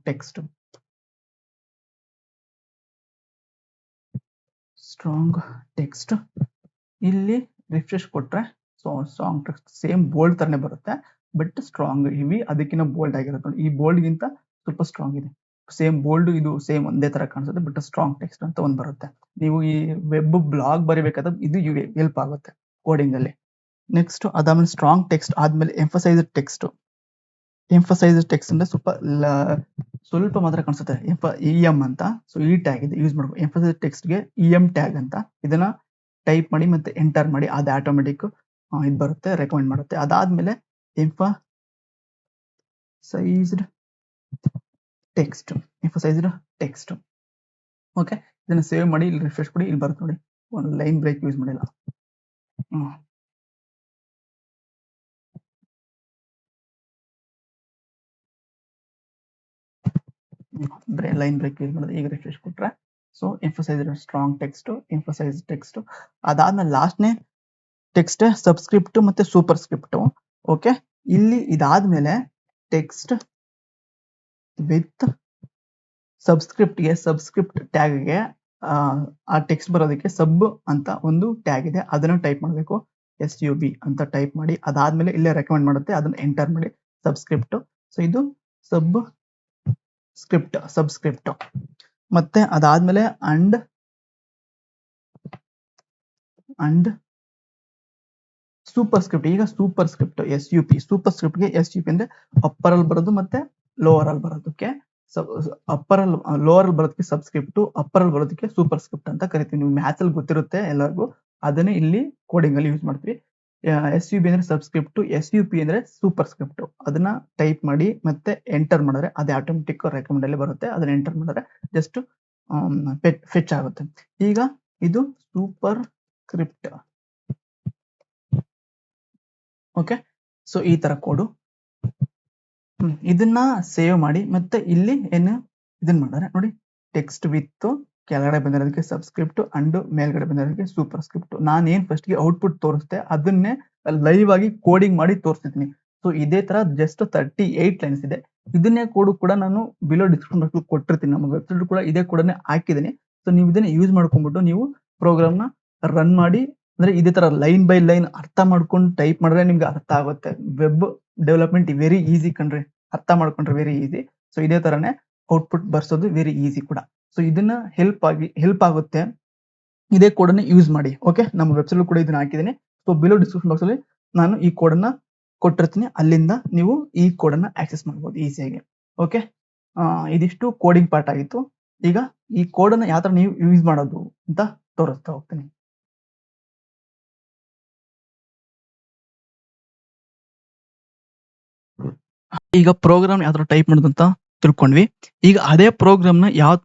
ಟೆಕ್ಸ್ಟ್ ಇಲ್ಲಿ ರಿಫ್ರೆಶ್ ಕೊಟ್ರೆ so strong text same bold ತರನೇ ಬರುತ್ತೆ, ಬಟ್ ಸ್ಟ್ರಾಂಗ್ ಇವಿ ಅದಕ್ಕಿಂತ ಬೋಲ್ಡ್ ಆಗಿರುತ್ತೆ. ಈ ಬೋಲ್ಡ್ ಗಿಂತ ಸ್ವಲ್ಪ ಸ್ಟ್ರಾಂಗ್ ಇದೆ. ಸೇಮ್ ಬೋಲ್ಡ್ ಇದು ಸೇಮ್ ಒಂದೇ ತರ ಕಾಣಿಸುತ್ತೆ, ಬಟ್ ಸ್ಟ್ರಾಂಗ್ ಟೆಕ್ಸ್ಟ್ ಅಂತ ಒಂದು ಬರುತ್ತೆ. ನೀವು ಈ ವೆಬ್ ಬ್ಲಾಗ್ ಬರೀಬೇಕಾದ್ರೆ ಇದು ಹೆಲ್ಪ್ ಆಗುತ್ತೆ ಕೋಡಿಂಗ್ ಅಲ್ಲಿ. ನೆಕ್ಸ್ಟ್ ಅದಾದ್ಮೇಲೆ ಸ್ಟ್ರಾಂಗ್ ಟೆಕ್ಸ್ಟ್ ಆದ್ಮೇಲೆ ಎಂಫಸೈಸ್ಡ್ ಟೆಕ್ಸ್ಟ್ ಅಂದ್ರೆ ಸ್ವಲ್ಪ ಮಾತ್ರ ಕಾಣಿಸುತ್ತೆ, ಇಎಂ ಅಂತ. ಸೊ ಈ ಟ್ಯಾಗ್ ಇದೆ, ಯೂಸ್ ಮಾಡಬೇಕು. ಎಂಫಸೈಸ್ಡ್ ಟೆಕ್ಸ್ಟ್ ಗೆ ಇಎಂ ಟ್ಯಾಗ್ ಅಂತ, ಇದನ್ನ ಟೈಪ್ ಮಾಡಿ ಮತ್ತೆ ಎಂಟರ್ ಮಾಡಿ, ಅದು ಆಟೋಮೆಟಿಕ್ ಇದು ಬರುತ್ತೆ, ರೆಕಮೆಂಡ್ ಮಾಡುತ್ತೆ. ಅದಾದ್ಮೇಲೆ ಎಂಫಸೈಸ್ಡ್ ಟೆಕ್ಸ್ಟ್. ಓಕೆ, ಇದನ್ನ ಸೇವ್ ಮಾಡಿ, ಇಲ್ಲಿ ರಿಫ್ರೆಶ್ ಕೊಡಿ, ಇಲ್ಲಿ ಬರುತ್ತೆ ನೋಡಿ. ಒಂದು ಲೈನ್ ಬ್ರೇಕ್ ಯೂಸ್ ಮಾಡಿಲ್ಲ. ಲೈನ್ ಬ್ರೇಕ್ ಯೂಸ್ ಮಾಡಿದ್ರೆ ಈಗ ರಿಫ್ರೆಶ್ ಕೊಟ್ರೆ ಸೊ ಎಂಫಸೈಸ್ಡ್ ಸ್ಟ್ರಾಂಗ್ ಟೆಕ್ಸ್ಟ್. ಅದಾದ್ಮೇಲೆ ಲಾಸ್ಟ್ನೇ ಟೆಕ್ಸ್ಟ್ ಸಬ್ಸ್ಕ್ರಿಪ್ಟ್ ಮತ್ತೆ ಸೂಪರ್ ಸ್ಕ್ರಿಪ್ಟ್. ಓಕೆ, ಇಲ್ಲಿ ಇದಾದ್ಮೇಲೆ ಟೆಕ್ಸ್ಟ್ ವಿತ್ ಸಬ್ಸ್ಕ್ರಿಪ್ಟ್ ಟ್ಯಾಗ್ ಗೆ ಆ ಟೆಕ್ಸ್ಟ್ ಬರೋದಕ್ಕೆ ಸಬ್ ಅಂತ ಒಂದು ಟ್ಯಾಗ್ ಇದೆ, ಅದನ್ನ ಟೈಪ್ ಮಾಡಬೇಕು. SUB ಅಂತ ಟೈಪ್ ಮಾಡಿ, ಅದಾದ್ಮೇಲೆ ಇಲ್ಲೇ ರೆಕಮೆಂಡ್ ಮಾಡುತ್ತೆ, ಅದನ್ನ ಎಂಟರ್ ಮಾಡಿ. ಸಬ್ಸ್ಕ್ರಿಪ್ಟ್, ಸೊ ಇದು ಸಬ್ಸ್ಕ್ರಿಪ್ಟ್. ಮತ್ತೆ ಅದಾದ್ಮೇಲೆ ಅಂಡ್ ಸೂಪರ್ ಸ್ಕ್ರಿಪ್ಟ್. ಈಗ super script SUP, super script ಗೆ SUP ಅಂದ್ರೆ ಅಪ್ಪರ್ ಅಲ್ಲಿ ಬರೋದು ಮತ್ತೆ ಲೋವರ್ ಅಲ್ಲಿ ಬರೋದಕ್ಕೆ ಲೋವರ್ ಅಲ್ಲಿ ಬರೋದಕ್ಕೆ ಸಬ್ಸ್ಕ್ರಿಪ್ಟ್, ಅಪ್ಪರ್ ಅಲ್ಲಿ ಬರೋದಕ್ಕೆ ಸೂಪರ್ ಸ್ಕ್ರಿಪ್ಟ್ ಅಂತ ಕರಿತೀವಿ. ನೀವು ಮ್ಯಾಥ್ಸ್ ಅಲ್ಲಿ ಗೊತ್ತಿರುತ್ತೆ ಎಲ್ಲರಿಗೂ, ಅದನ್ನೇ ಇಲ್ಲಿ ಕೋಡಿಂಗ್ ಅಲ್ಲಿ ಯೂಸ್ ಮಾಡ್ತೀವಿ. SUB ಅಂದ್ರೆ ಸಬ್ಸ್ಕ್ರಿಪ್ಟ್, SUP ಅಂದ್ರೆ ಸೂಪರ್ ಸ್ಕ್ರಿಪ್ಟ್. ಅದನ್ನ ಟೈಪ್ ಮಾಡಿ ಮತ್ತೆ ಎಂಟರ್ ಮಾಡಿದ್ರೆ ಅದು ಆಟೋಮೆಟಿಕ್ ರೆಕಮೆಂಡ್ ಅಲ್ಲಿ ಬರುತ್ತೆ. ಅದನ್ನ ಎಂಟರ್ ಮಾಡಿದ್ರೆ ಜಸ್ಟ್ ಫೆಚ್ ಆಗುತ್ತೆ. ಈಗ ಇದು ಸೂಪರ್ ಸ್ಕ್ರಿಪ್ಟ್. ಓಕೆ, ಸೊ ಈ ತರ ಕೋಡು. ಇದನ್ನ ಸೇವ್ ಮಾಡಿ ಮತ್ತೆ ಇಲ್ಲಿ ಇದನ್ನ ಮಾಡಿದ್ರೆ ನೋಡಿ, ಟೆಕ್ಸ್ಟ್ ವಿತ್ ಕೆಳಗಡೆ ಬಂದಿರೋದಕ್ಕೆ ಸಬ್ಸ್ಕ್ರಿಪ್ಟ್ ಅಂಡ್ ಮೇಲ್ಗಡೆ ಬಂದಿರೋದಕ್ಕೆ ಸೂಪರ್ ಸ್ಕ್ರಿಪ್ಟ್. ನಾನು ಏನ್ ಫಸ್ಟ್ ಗೆ ಔಟ್ಪುಟ್ ತೋರಿಸ್ತೆ ಅದನ್ನೇ ಲೈವ್ ಆಗಿ ಕೋಡಿಂಗ್ ಮಾಡಿ ತೋರಿಸ್ತಿದ್ದೀನಿ. ಸೊ ಇದೇ ತರ ಜಸ್ಟ್ 38 ಲೈನ್ಸ್ ಇದೆ. ಇದನ್ನೇ ಕೋಡ್ ಕೂಡ ನಾನು ಬಿಲೋ ಡಿಸ್ಕ್ರಿಪ್ಷನ್ ಬಾಕ್ಸ್ ಕೊಟ್ಟಿರ್ತೀನಿ. ನಮ್ಮ ವೆಬ್ಸೈಟ್ ಕೂಡ ಇದೇ ಕೋಡನ್ನೇ ಹಾಕಿದ್ದೀನಿ. ಸೊ ನೀವು ಇದನ್ನ ಯೂಸ್ ಮಾಡ್ಕೊಂಡ್ಬಿಟ್ಟು ನೀವು ಪ್ರೋಗ್ರಾಮ್ ನ ರನ್ ಮಾಡಿ, ಅಂದ್ರೆ ಇದೇ ತರ ಲೈನ್ ಬೈ ಲೈನ್ ಅರ್ಥ ಮಾಡ್ಕೊಂಡು ಟೈಪ್ ಮಾಡಿದ್ರೆ ನಿಮ್ಗೆ ಅರ್ಥ ಆಗುತ್ತೆ. ವೆಬ್ ಡೆವಲಪ್ಮೆಂಟ್ ವೆರಿ ಈಸಿ ಕಣ್ರಿ, ಅರ್ಥ ಮಾಡ್ಕೊಂಡ್ರೆ ವೆರಿ ಈಸಿ. ಸೊ ಇದೇ ತರನೇ ಔಟ್ಪುಟ್ ಬರ್ಸೋದು ವೆರಿ ಈಸಿ ಕೂಡ. ಸೊ ಇದನ್ನ ಹೆಲ್ಪ್ ಆಗುತ್ತೆ, ಇದೇ ಕೋಡನ್ನ ಯೂಸ್ ಮಾಡಿ. ಓಕೆ, ನಮ್ಮ ವೆಬ್ಸೈಟ್ ಕೂಡ ಇದನ್ನ ಹಾಕಿದ್ದೀನಿ. ಸೊ ಬಿಲೋ ಡಿಸ್ಕ್ರಿಪ್ಷನ್ ಬಾಕ್ಸ್ ಅಲ್ಲಿ ನಾನು ಈ ಕೋಡನ್ನ ಕೊಟ್ಟಿರ್ತೀನಿ, ಅಲ್ಲಿಂದ ನೀವು ಈ ಕೋಡನ್ನ ಆಕ್ಸೆಸ್ ಮಾಡಬಹುದು ಈಸಿಯಾಗಿ. ಓಕೆ, ಇದಿಷ್ಟು ಕೋಡಿಂಗ್ ಪಾರ್ಟ್ ಆಗಿತ್ತು. ಈಗ ಈ ಕೋಡನ್ನ ಯಾವ ತರ ನೀವು ಯೂಸ್ ಮಾಡೋದು ಅಂತ ತೋರಿಸ್ತಾ ಹೋಗ್ತೀನಿ. ಈಗ ಪ್ರೋಗ್ರಾಮ್ ಯಾವ ತರ ಟೈಪ್ ಮಾಡೋದು ಅಂತ ತಿಳ್ಕೊಂಡ್ವಿ. ಈಗ ಅದೇ ಪ್ರೋಗ್ರಾಮ್ ನ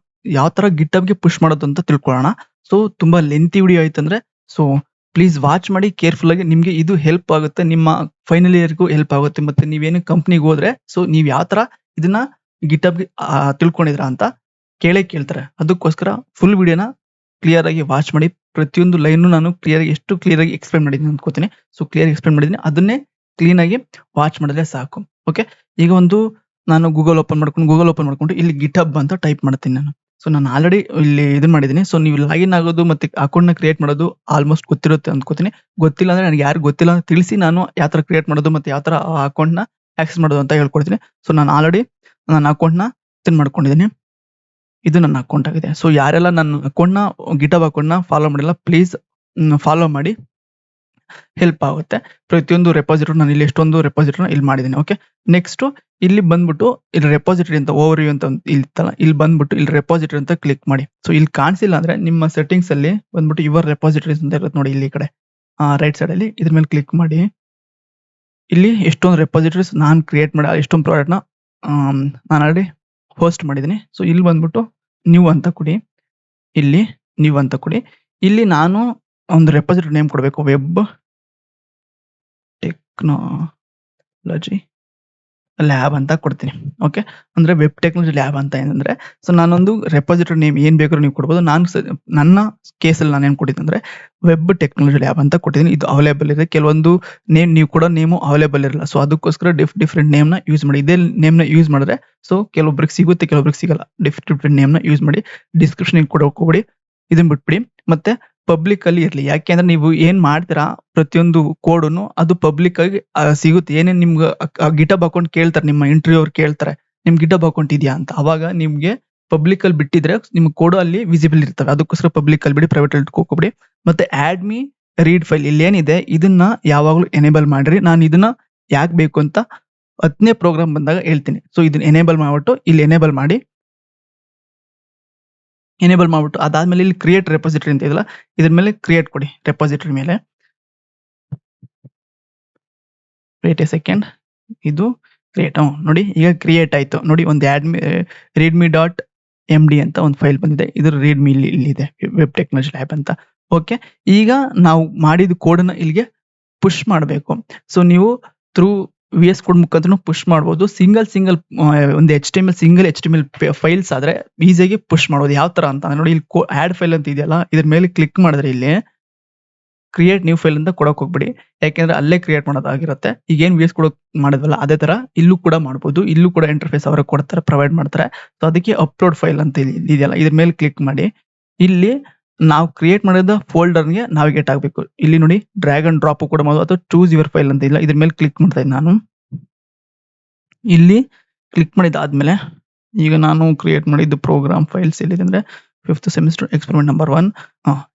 ಯಾವ ತರ ಗಿಟ್ಹಬ್ ಗೆ ಪುಷ್ ಮಾಡೋದು ಅಂತ ತಿಳ್ಕೊಳ್ಳೋಣ. ಸೊ ತುಂಬಾ ಲೆಂತಿ ವಿಡಿಯೋ ಆಯ್ತಂದ್ರೆ ಸೊ ಪ್ಲೀಸ್ ವಾಚ್ ಮಾಡಿ ಕೇರ್ಫುಲ್ ಆಗಿ. ನಿಮ್ಗೆ ಇದು ಹೆಲ್ಪ್ ಆಗುತ್ತೆ, ನಿಮ್ಮ ಫೈನಲ್ ಇಯರ್ಗೂ ಹೆಲ್ಪ್ ಆಗುತ್ತೆ. ಮತ್ತೆ ನೀವೇನು ಕಂಪ್ನಿಗೆ ಹೋದ್ರೆ ಸೊ ನೀವ್ ಯಾವ ತರ ಇದನ್ನ ಗಿಟ್ಹಬ್ ಗೆ ತಿಳ್ಕೊಂಡಿದ್ರ ಅಂತ ಕೇಳ್ತಾರೆ. ಅದಕ್ಕೋಸ್ಕರ ಫುಲ್ ವಿಡಿಯೋನ ಕ್ಲಿಯರ್ ಆಗಿ ವಾಚ್ ಮಾಡಿ. ಪ್ರತಿಯೊಂದು ಲೈನ್ ನಾನು ಎಷ್ಟು ಕ್ಲಿಯರ್ ಆಗಿ ಎಕ್ಸ್ಪ್ಲೈನ್ ಮಾಡಿದ್ದೀನಿ ಅನ್ಕೋತೀನಿ. ಸೊ ಕ್ಲಿಯರ್ ಎಕ್ಸ್ಪ್ಲೈನ್ ಮಾಡಿದ್ದೀನಿ, ಅದನ್ನೇ ಕ್ಲೀನ್ ಆಗಿ ವಾಚ್ ಮಾಡಿದ್ರೆ ಸಾಕು. ಓಕೆ, ಈಗ ನಾನು ಗೂಗಲ್ ಓಪನ್ ಮಾಡ್ಕೊಂಡು ಇಲ್ಲಿ ಗಿಟ್ಹಬ್ ಅಂತ ಟೈಪ್ ಮಾಡ್ತೀನಿ ನಾನು. ಸೊ ನಾನು ಆಲ್ರೆಡಿ ಇಲ್ಲಿ ಇದನ್ನ ಮಾಡಿದ್ದೀನಿ. ಸೊ ನೀವು ಲಾಗಿನ್ ಆಗೋದು ಮತ್ತೆ ಅಕೌಂಟ್‌ನ ಕ್ರಿಯೇಟ್ ಮಾಡೋದು ಆಲ್ಮೋಸ್ಟ್ ಗೊತ್ತಿರುತ್ತೆ ಅನ್ಕೋತೀನಿ. ಗೊತ್ತಿಲ್ಲ ಅಂದ್ರೆ ನನಗೆ ಯಾರು ಗೊತ್ತಿಲ್ಲ ಅಂತ ತಿಳಿಸಿ ನಾನು ಯಾವ ತರ ಕ್ರಿಯೇಟ್ ಮಾಡೋದು ಮತ್ತೆ ಯಾವ ತರ ಆ ಅಕೌಂಟ್‌ನ ಆಕ್ಸೆಸ್ ಮಾಡೋದು ಅಂತ ಹೇಳ್ಕೊಡ್ತೀನಿ. ಸೊ ನಾನು ಆಲ್ರೆಡಿ ನನ್ನ ಅಕೌಂಟ್‌ನ ಓಪನ್ ಮಾಡ್ಕೊಂಡಿದ್ದೀನಿ. ಇದು ನನ್ನ ಅಕೌಂಟ್ ಆಗಿದೆ. ಸೊ ಯಾರೆಲ್ಲ ನನ್ನ ಅಕೌಂಟ್‌ನ ಗಿಟಬ್ ಅಕೌಂಟ್‌ನ ಫಾಲೋ ಮಾಡಿಲ್ಲ ಪ್ಲೀಸ್ ಫಾಲೋ ಮಾಡಿ. ಹೆಲ್ಪ್ ಆಗುತ್ತೆ. ಪ್ರತಿಯೊಂದು ರೆಪಾಸಿಟರಿ ನಾನು ಇಲ್ಲಿ ಎಷ್ಟೊಂದು ರೆಪಾಸಿಟರಿನ ಇಲ್ಲಿ ಮಾಡಿದ್ದೀನಿ. ಓಕೆ. ನೆಕ್ಸ್ಟ್ ಇಲ್ಲಿ ಬಂದ್ಬಿಟ್ಟು ಇಲ್ಲಿ ರೆಪಾಸಿಟರಿ ಅಂತ ಓವರ್‌ವ್ಯೂ ಅಂತ ಇಲ್ಲಿ ಇತ್ತಲ್ಲ, ಇಲ್ಲಿ ಬಂದ್ಬಿಟ್ಟು ಇಲ್ಲಿ ರೆಪಾಸಿಟರಿ ಅಂತ ಕ್ಲಿಕ್ ಮಾಡಿ. ಸೊ ಇಲ್ಲಿ ಕಾಣಿಸಿಲ್ಲ ಅಂದ್ರೆ ನಿಮ್ಮ ಸೆಟ್ಟಿಂಗ್ಸ್ ಅಲ್ಲಿ ಬಂದ್ಬಿಟ್ಟು ಯುವರ್ ರೆಪಾಸಿಟರೀಸ್ ಅಂತ ಇರುತ್ತೆ ನೋಡಿ ಇಲ್ಲಿ ಈ ಕಡೆ ರೈಟ್ ಸೈಡ್ ಅಲ್ಲಿ ಇದ್ರ ಮೇಲೆ ಕ್ಲಿಕ್ ಮಾಡಿ. ಇಲ್ಲಿ ಎಷ್ಟೊಂದು ರೆಪಾಸಿಟರೀಸ್ ನಾನು ಕ್ರಿಯೇಟ್ ಮಾಡಿ ಎಷ್ಟೊಂದು ಪ್ರಾಡಕ್ಟ್‌ನ ನಾನು ಆಲ್ರೆಡಿ ಹೋಸ್ಟ್ ಮಾಡಿದ್ದೀನಿ. ಸೊ ಇಲ್ಲಿ ಬಂದ್ಬಿಟ್ಟು ನ್ಯೂ ಅಂತ ಕೊಡಿ. ಇಲ್ಲಿ ನ್ಯೂ ಅಂತ ಕೊಡಿ. ಇಲ್ಲಿ ನಾನು ಒಂದು ರೆಪಾಸಿಟರಿ ನೇಮ್ ಕೊಡಬೇಕು. ವೆಬ್ ಟೆಕ್ನಾಲಜಿ ಲ್ಯಾಬ್ ಅಂತ ಕೊಡ್ತೀನಿ. ಓಕೆ. ಅಂದ್ರೆ ವೆಬ್ ಟೆಕ್ನಾಲಜಿ ಲ್ಯಾಬ್ ಅಂತ ಏನಂದ್ರೆ ಸೊ ನಾನೊಂದು ರೆಪಾಸಿಟರಿ ನೇಮ್ ಏನ್ ಬೇಕಾದ್ರೂ ನೀವು ಕೊಡ್ಬೋದು. ನನ್ನ ಕೇಸಲ್ಲಿ ನಾನು ಏನ್ ಕೊಟ್ಟಿದ್ದೆ ಅಂದ್ರೆ ವೆಬ್ ಟೆಕ್ನಾಲಜಿ ಲ್ಯಾಬ್ ಅಂತ ಕೊಟ್ಟಿದ್ದೀನಿ. ಇದು ಅವೈಲೇಬಲ್ ಇದೆ. ಕೆಲವೊಂದು ನೇಮ್ ನೀವು ಕೊಡೋ ನೇಮು ಅವೈಲೇಬಲ್ ಇರಲ್ಲ. ಸೊ ಅದಕ್ಕೋಸ್ಕರ ಡಿಫ್ರೆಂಟ್ ನೇಮ್‌ನ ಯೂಸ್ ಮಾಡಿ. ಇದೇ ನೇಮ್‌ನ ಯೂಸ್ ಮಾಡಿದ್ರೆ ಸೊ ಕೆಲವೊಬ್ರಿಗೆ ಸಿಗುತ್ತೆ, ಕೆಲವೊಬ್ರಿಗೆ ಸಿಗಲ್ಲ. ಡಿಫ್ರೆಂಟ್ ನೇಮ್‌ನ ಯೂಸ್ ಮಾಡಿ. ಡಿಸ್ಕ್ರಿಪ್ಷನ್ ಕೊಡೋಕೆ ಹೋಗ್ಬೇಡಿ. ಇದನ್ನ ಬಿಟ್ಬಿಡಿ. ಮತ್ತೆ ಪಬ್ಲಿಕ್ ಅಲ್ಲಿ ಇರ್ಲಿ. ಯಾಕೆಂದ್ರೆ ನೀವು ಏನ್ ಮಾಡ್ತೀರಾ ಪ್ರತಿಯೊಂದು ಕೋಡುನು ಅದು ಪಬ್ಲಿಕ್ ಆಗಿ ಸಿಗುತ್ತೆ. ಏನೇನ್ ನಿಮ್ಗೆ ಗಿಟಬ್ ಅಕೌಂಟ್ ಕೇಳ್ತಾರೆ, ನಿಮ್ಮ ಇಂಟರ್ವ್ಯೂ ಅವ್ರು ಕೇಳ್ತಾರೆ ನಿಮ್ ಗಿಟಬ್ ಅಕೌಂಟ್ ಇದೆಯಾ ಅಂತ. ಅವಾಗ ನಿಮ್ಗೆ ಪಬ್ಲಿಕ್ ಅಲ್ಲಿ ಬಿಟ್ಟಿದ್ರೆ ನಿಮ್ ಕೋಡ್ ಅಲ್ಲಿ ವಿಸಿಬಲ್ ಇರ್ತವೆ. ಅದಕ್ಕೋಸ್ಕರ ಪಬ್ಲಿಕ್ ಅಲ್ಲಿ ಬಿಡಿ, ಪ್ರೈವೇಟ್ ಅಲ್ಲಿ ಇಟ್ಕೋಬೇಡಿ. ಮತ್ತೆ ಆಡ್ ಮೀ ರೀಡ್ ಫೈಲ್ ಇಲ್ಲಿ ಏನಿದೆ ಇದನ್ನ ಯಾವಾಗ್ಲೂ ಎನೇಬಲ್ ಮಾಡ್ರಿ. ನಾನು ಇದನ್ನ ಯಾಕೆ ಬೇಕು ಅಂತ 10ನೇ ಪ್ರೋಗ್ರಾಮ್ ಬಂದಾಗ ಹೇಳ್ತೀನಿ. ಸೊ ಇದನ್ನ ಎನೇಬಲ್ ಮಾಡ್ಬಿಟ್ಟು ಇಲ್ಲಿ ಎನೇಬಲ್ ಮಾಡಿ. ಎನೇಬಲ್ ಮಾಡ್ಬಿಟ್ಟು ಅದಾದ್ಮೇಲೆ ಇಲ್ಲಿ ಕ್ರಿಯೇಟ್ ರೆಪಾಸಿಟರಿ ಅಂತ ಇದೆಯಲ್ಲ ಇದ್ರ ಮೇಲೆ ಕ್ರಿಯೇಟ್ ಕೊಡಿ. ರೆಪಾಸಿಟರಿ ಮೇಲೆ ವೇಟ್ ಎ ಸೆಕೆಂಡ್. ಇದು ಕ್ರಿಯೇಟ್ ನೋಡಿ ಈಗ ಕ್ರಿಯೇಟ್ ಆಯ್ತು ನೋಡಿ. ಒಂದು readme ಡಾಟ್ md ಅಂತ ಒಂದು ಫೈಲ್ ಬಂದಿದೆ. ಇದ್ರ readme ಇಲ್ಲಿ ಇದೆ ವೆಬ್ ಟೆಕ್ನಾಲಜಿ ಲ್ಯಾಬ್ ಅಂತ. ಓಕೆ. ಈಗ ನಾವು ಮಾಡಿದ ಕೋಡ್ನ ಇಲ್ಲಿಗೆ ಪುಷ್ ಮಾಡಬೇಕು. ಸೊ ನೀವು ಥ್ರೂ VS ಕೋಡ್ ಮುಖಾಂತರ ಪುಷ್ ಮಾಡಬಹುದು. ಸಿಂಗಲ್ ಒಂದು ಸಿಂಗಲ್ HTML ಫೈಲ್ಸ್ ಆದ್ರೆ ಈಸಿಯಾಗಿ ಪುಷ್ ಮಾಡೋದು. ಯಾವ ತರ ಅಂತ ನೋಡಿ ಇಲ್ಲಿ ಆಡ್ ಫೈಲ್ ಅಂತ ಇದೆಯಲ್ಲ ಇದ್ರ ಮೇಲೆ ಕ್ಲಿಕ್ ಮಾಡಿದ್ರೆ ಇಲ್ಲಿ ಕ್ರಿಯೇಟ್ ನ್ಯೂ ಫೈಲ್ ಅಂತ ಕೊಡಕ್ ಹೋಗ್ಬಿಡಿ. ಯಾಕೆಂದ್ರೆ ಅಲ್ಲೇ ಕ್ರಿಯೇಟ್ ಮಾಡೋದಾಗಿರುತ್ತೆ. ಈಗ ಏನ್ VS ಕೋಡ್ ಮಾಡಿದ್ವಲ್ಲ ಅದೇ ತರ ಇಲ್ಲೂ ಕೂಡ ಮಾಡಬಹುದು. ಇಲ್ಲೂ ಕೂಡ ಇಂಟರ್ಫೇಸ್ ಅವರೇ ಕೊಡ್ತಾರೆ, ಪ್ರೊವೈಡ್ ಮಾಡ್ತಾರೆ. ಸೊ ಅದಕ್ಕೆ ಅಪ್ಲೋಡ್ ಫೈಲ್ ಅಂತ ಇದೆಯಲ್ಲ ಇದ್ರ ಮೇಲೆ ಕ್ಲಿಕ್ ಮಾಡಿ. ಇಲ್ಲಿ ನಾವು ಕ್ರಿಯೇಟ್ ಮಾಡಿದ ಫೋಲ್ಡರ್ಗೆ ನಾವಿಗೇಟ್ ಆಗಬೇಕು. ಇಲ್ಲಿ ನೋಡಿ ಡ್ರ್ಯಾಗ್ ಅಂಡ್ ಡ್ರಾಪ್ ಕೂಡ ಮಾಡೋದು ಅಥವಾ ಚೂಸ್ ಯುವರ್ ಫೈಲ್ ಅಂತ ಇಲ್ಲ ಇದ್ರ ಮೇಲೆ ಕ್ಲಿಕ್ ಮಾಡ್ತಾ ಇದ್ದೀನಿ ನಾನು. ಇಲ್ಲಿ ಕ್ಲಿಕ್ ಮಾಡಿದಾದ್ಮೇಲೆ ಈಗ ನಾನು ಕ್ರಿಯೇಟ್ ಮಾಡಿದ್ದು ಪ್ರೋಗ್ರಾಮ್ ಫೈಲ್ಸ್ ಎಲ್ಲಿದೆ ಅಂದ್ರೆ 5th ಸೆಮಿಸ್ಟರ್ ಎಕ್ಸ್ಪೆರಿಮೆಂಟ್ ನಂಬರ್ 1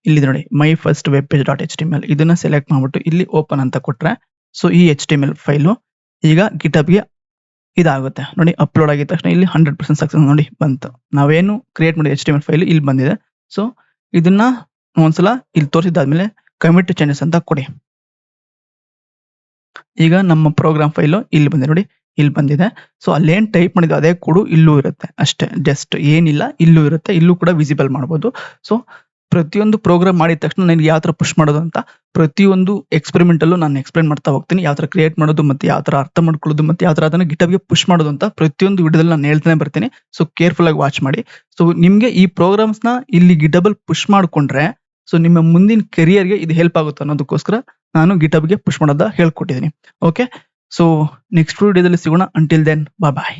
ಇಲ್ಲಿದೆ ನೋಡಿ ಮೈ first web page dot HTML ಇದನ್ನ ಸೆಲೆಕ್ಟ್ ಮಾಡ್ಬಿಟ್ಟು ಇಲ್ಲಿ ಓಪನ್ ಅಂತ ಕೊಟ್ರೆ ಸೊ ಈ HTML ಫೈಲು ಈಗ ಗಿಟಬ್ಗೆ ಇದಾಗುತ್ತೆ ನೋಡಿ. ಅಪ್ಲೋಡ್ ಆಗಿದ ತಕ್ಷಣ ಇಲ್ಲಿ 100% ಸಕ್ಸಸ್ ನೋಡಿ ಬಂತು. ನಾವೇನು ಕ್ರಿಯೇಟ್ ಮಾಡಿದ HTML ಫೈಲ್ ಇಲ್ಲಿ ಬಂದಿದೆ. ಸೊ ಇದನ್ನ ಒಂದ್ಸಲ ಇಲ್ಲಿ ತೋರಿಸಿದಾದ್ಮೇಲೆ ಕಮಿಟ್ ಚೇಂಜಸ್ ಅಂತ ಕೊಡಿ. ಈಗ ನಮ್ಮ ಪ್ರೋಗ್ರಾಮ್ ಫೈಲು ಇಲ್ಲಿ ಬಂದಿದೆ ನೋಡಿ, ಇಲ್ಲಿ ಬಂದಿದೆ. ಸೊ ಅಲ್ಲೇನ್ ಟೈಪ್ ಮಾಡಿದ್ದು ಅದೇ ಕೂಡ ಇಲ್ಲೂ ಇರುತ್ತೆ ಅಷ್ಟೇ. ಜಸ್ಟ್ ಏನಿಲ್ಲ ಇಲ್ಲೂ ಇರುತ್ತೆ, ಇಲ್ಲೂ ಕೂಡ ವಿಸಿಬಲ್ ಮಾಡ್ಬೋದು. ಸೊ ಪ್ರತಿಯೊಂದು ಪ್ರೋಗ್ರಾಮ್ ಮಾಡಿದ ತಕ್ಷಣ ನನಗೆ ಯಾವ ತರ ಪುಷ್ ಮಾಡೋದು ಅಂತ ಪ್ರತಿಯೊಂದು ಎಕ್ಸ್ಪೆರಿಮೆಂಟ್ ಅಲ್ಲೂ ನಾನು ಎಕ್ಸ್ಪ್ಲೈನ್ ಮಾಡ್ತಾ ಹೋಗ್ತೀನಿ. ಯಾವ ತರ ಕ್ರಿಯೇಟ್ ಮಾಡೋದು ಮತ್ತೆ ಯಾವ ತರ ಅರ್ಥ ಮಾಡ್ಕೊಳ್ಳೋದು ಮತ್ತೆ ಯಾವ ತರ ಅದನ್ನ ಗಿಟಬ್ಗೆ ಪುಷ್ ಮಾಡೋದು ಅಂತ ಪ್ರತಿಯೊಂದು ವಿಡಿಯೋದಲ್ಲಿ ನಾನು ಹೇಳ್ತಾನೆ ಬರ್ತೀನಿ. ಸೊ ಕೇರ್ಫುಲ್ ಆಗಿ ವಾಚ್ ಮಾಡಿ. ಸೊ ನಿಮ್ಗೆ ಈ ಪ್ರೋಗ್ರಾಮ್ಸ್ ನ ಇಲ್ಲಿ ಗಿಟಬಲ್ ಪುಷ್ ಮಾಡ್ಕೊಂಡ್ರೆ ಸೊ ನಿಮ್ಮ ಮುಂದಿನ ಕೆರಿಯರ್ಗೆ ಇದು ಹೆಲ್ಪ್ ಆಗುತ್ತೆ ಅನ್ನೋದಕ್ಕೋಸ್ಕರ ನಾನು ಗಿಟಬ್ಗೆ ಪುಷ್ ಮಾಡೋದ ಹೇಳ್ಕೊಟ್ಟಿದ್ದೀನಿ. ಓಕೆ. ಸೊ ನೆಕ್ಸ್ಟ್ ವಿಡಿಯೋದಲ್ಲಿ ಸಿಗೋಣ. ಅಂಟಿಲ್ ದೆನ್ ಬಾಯ್.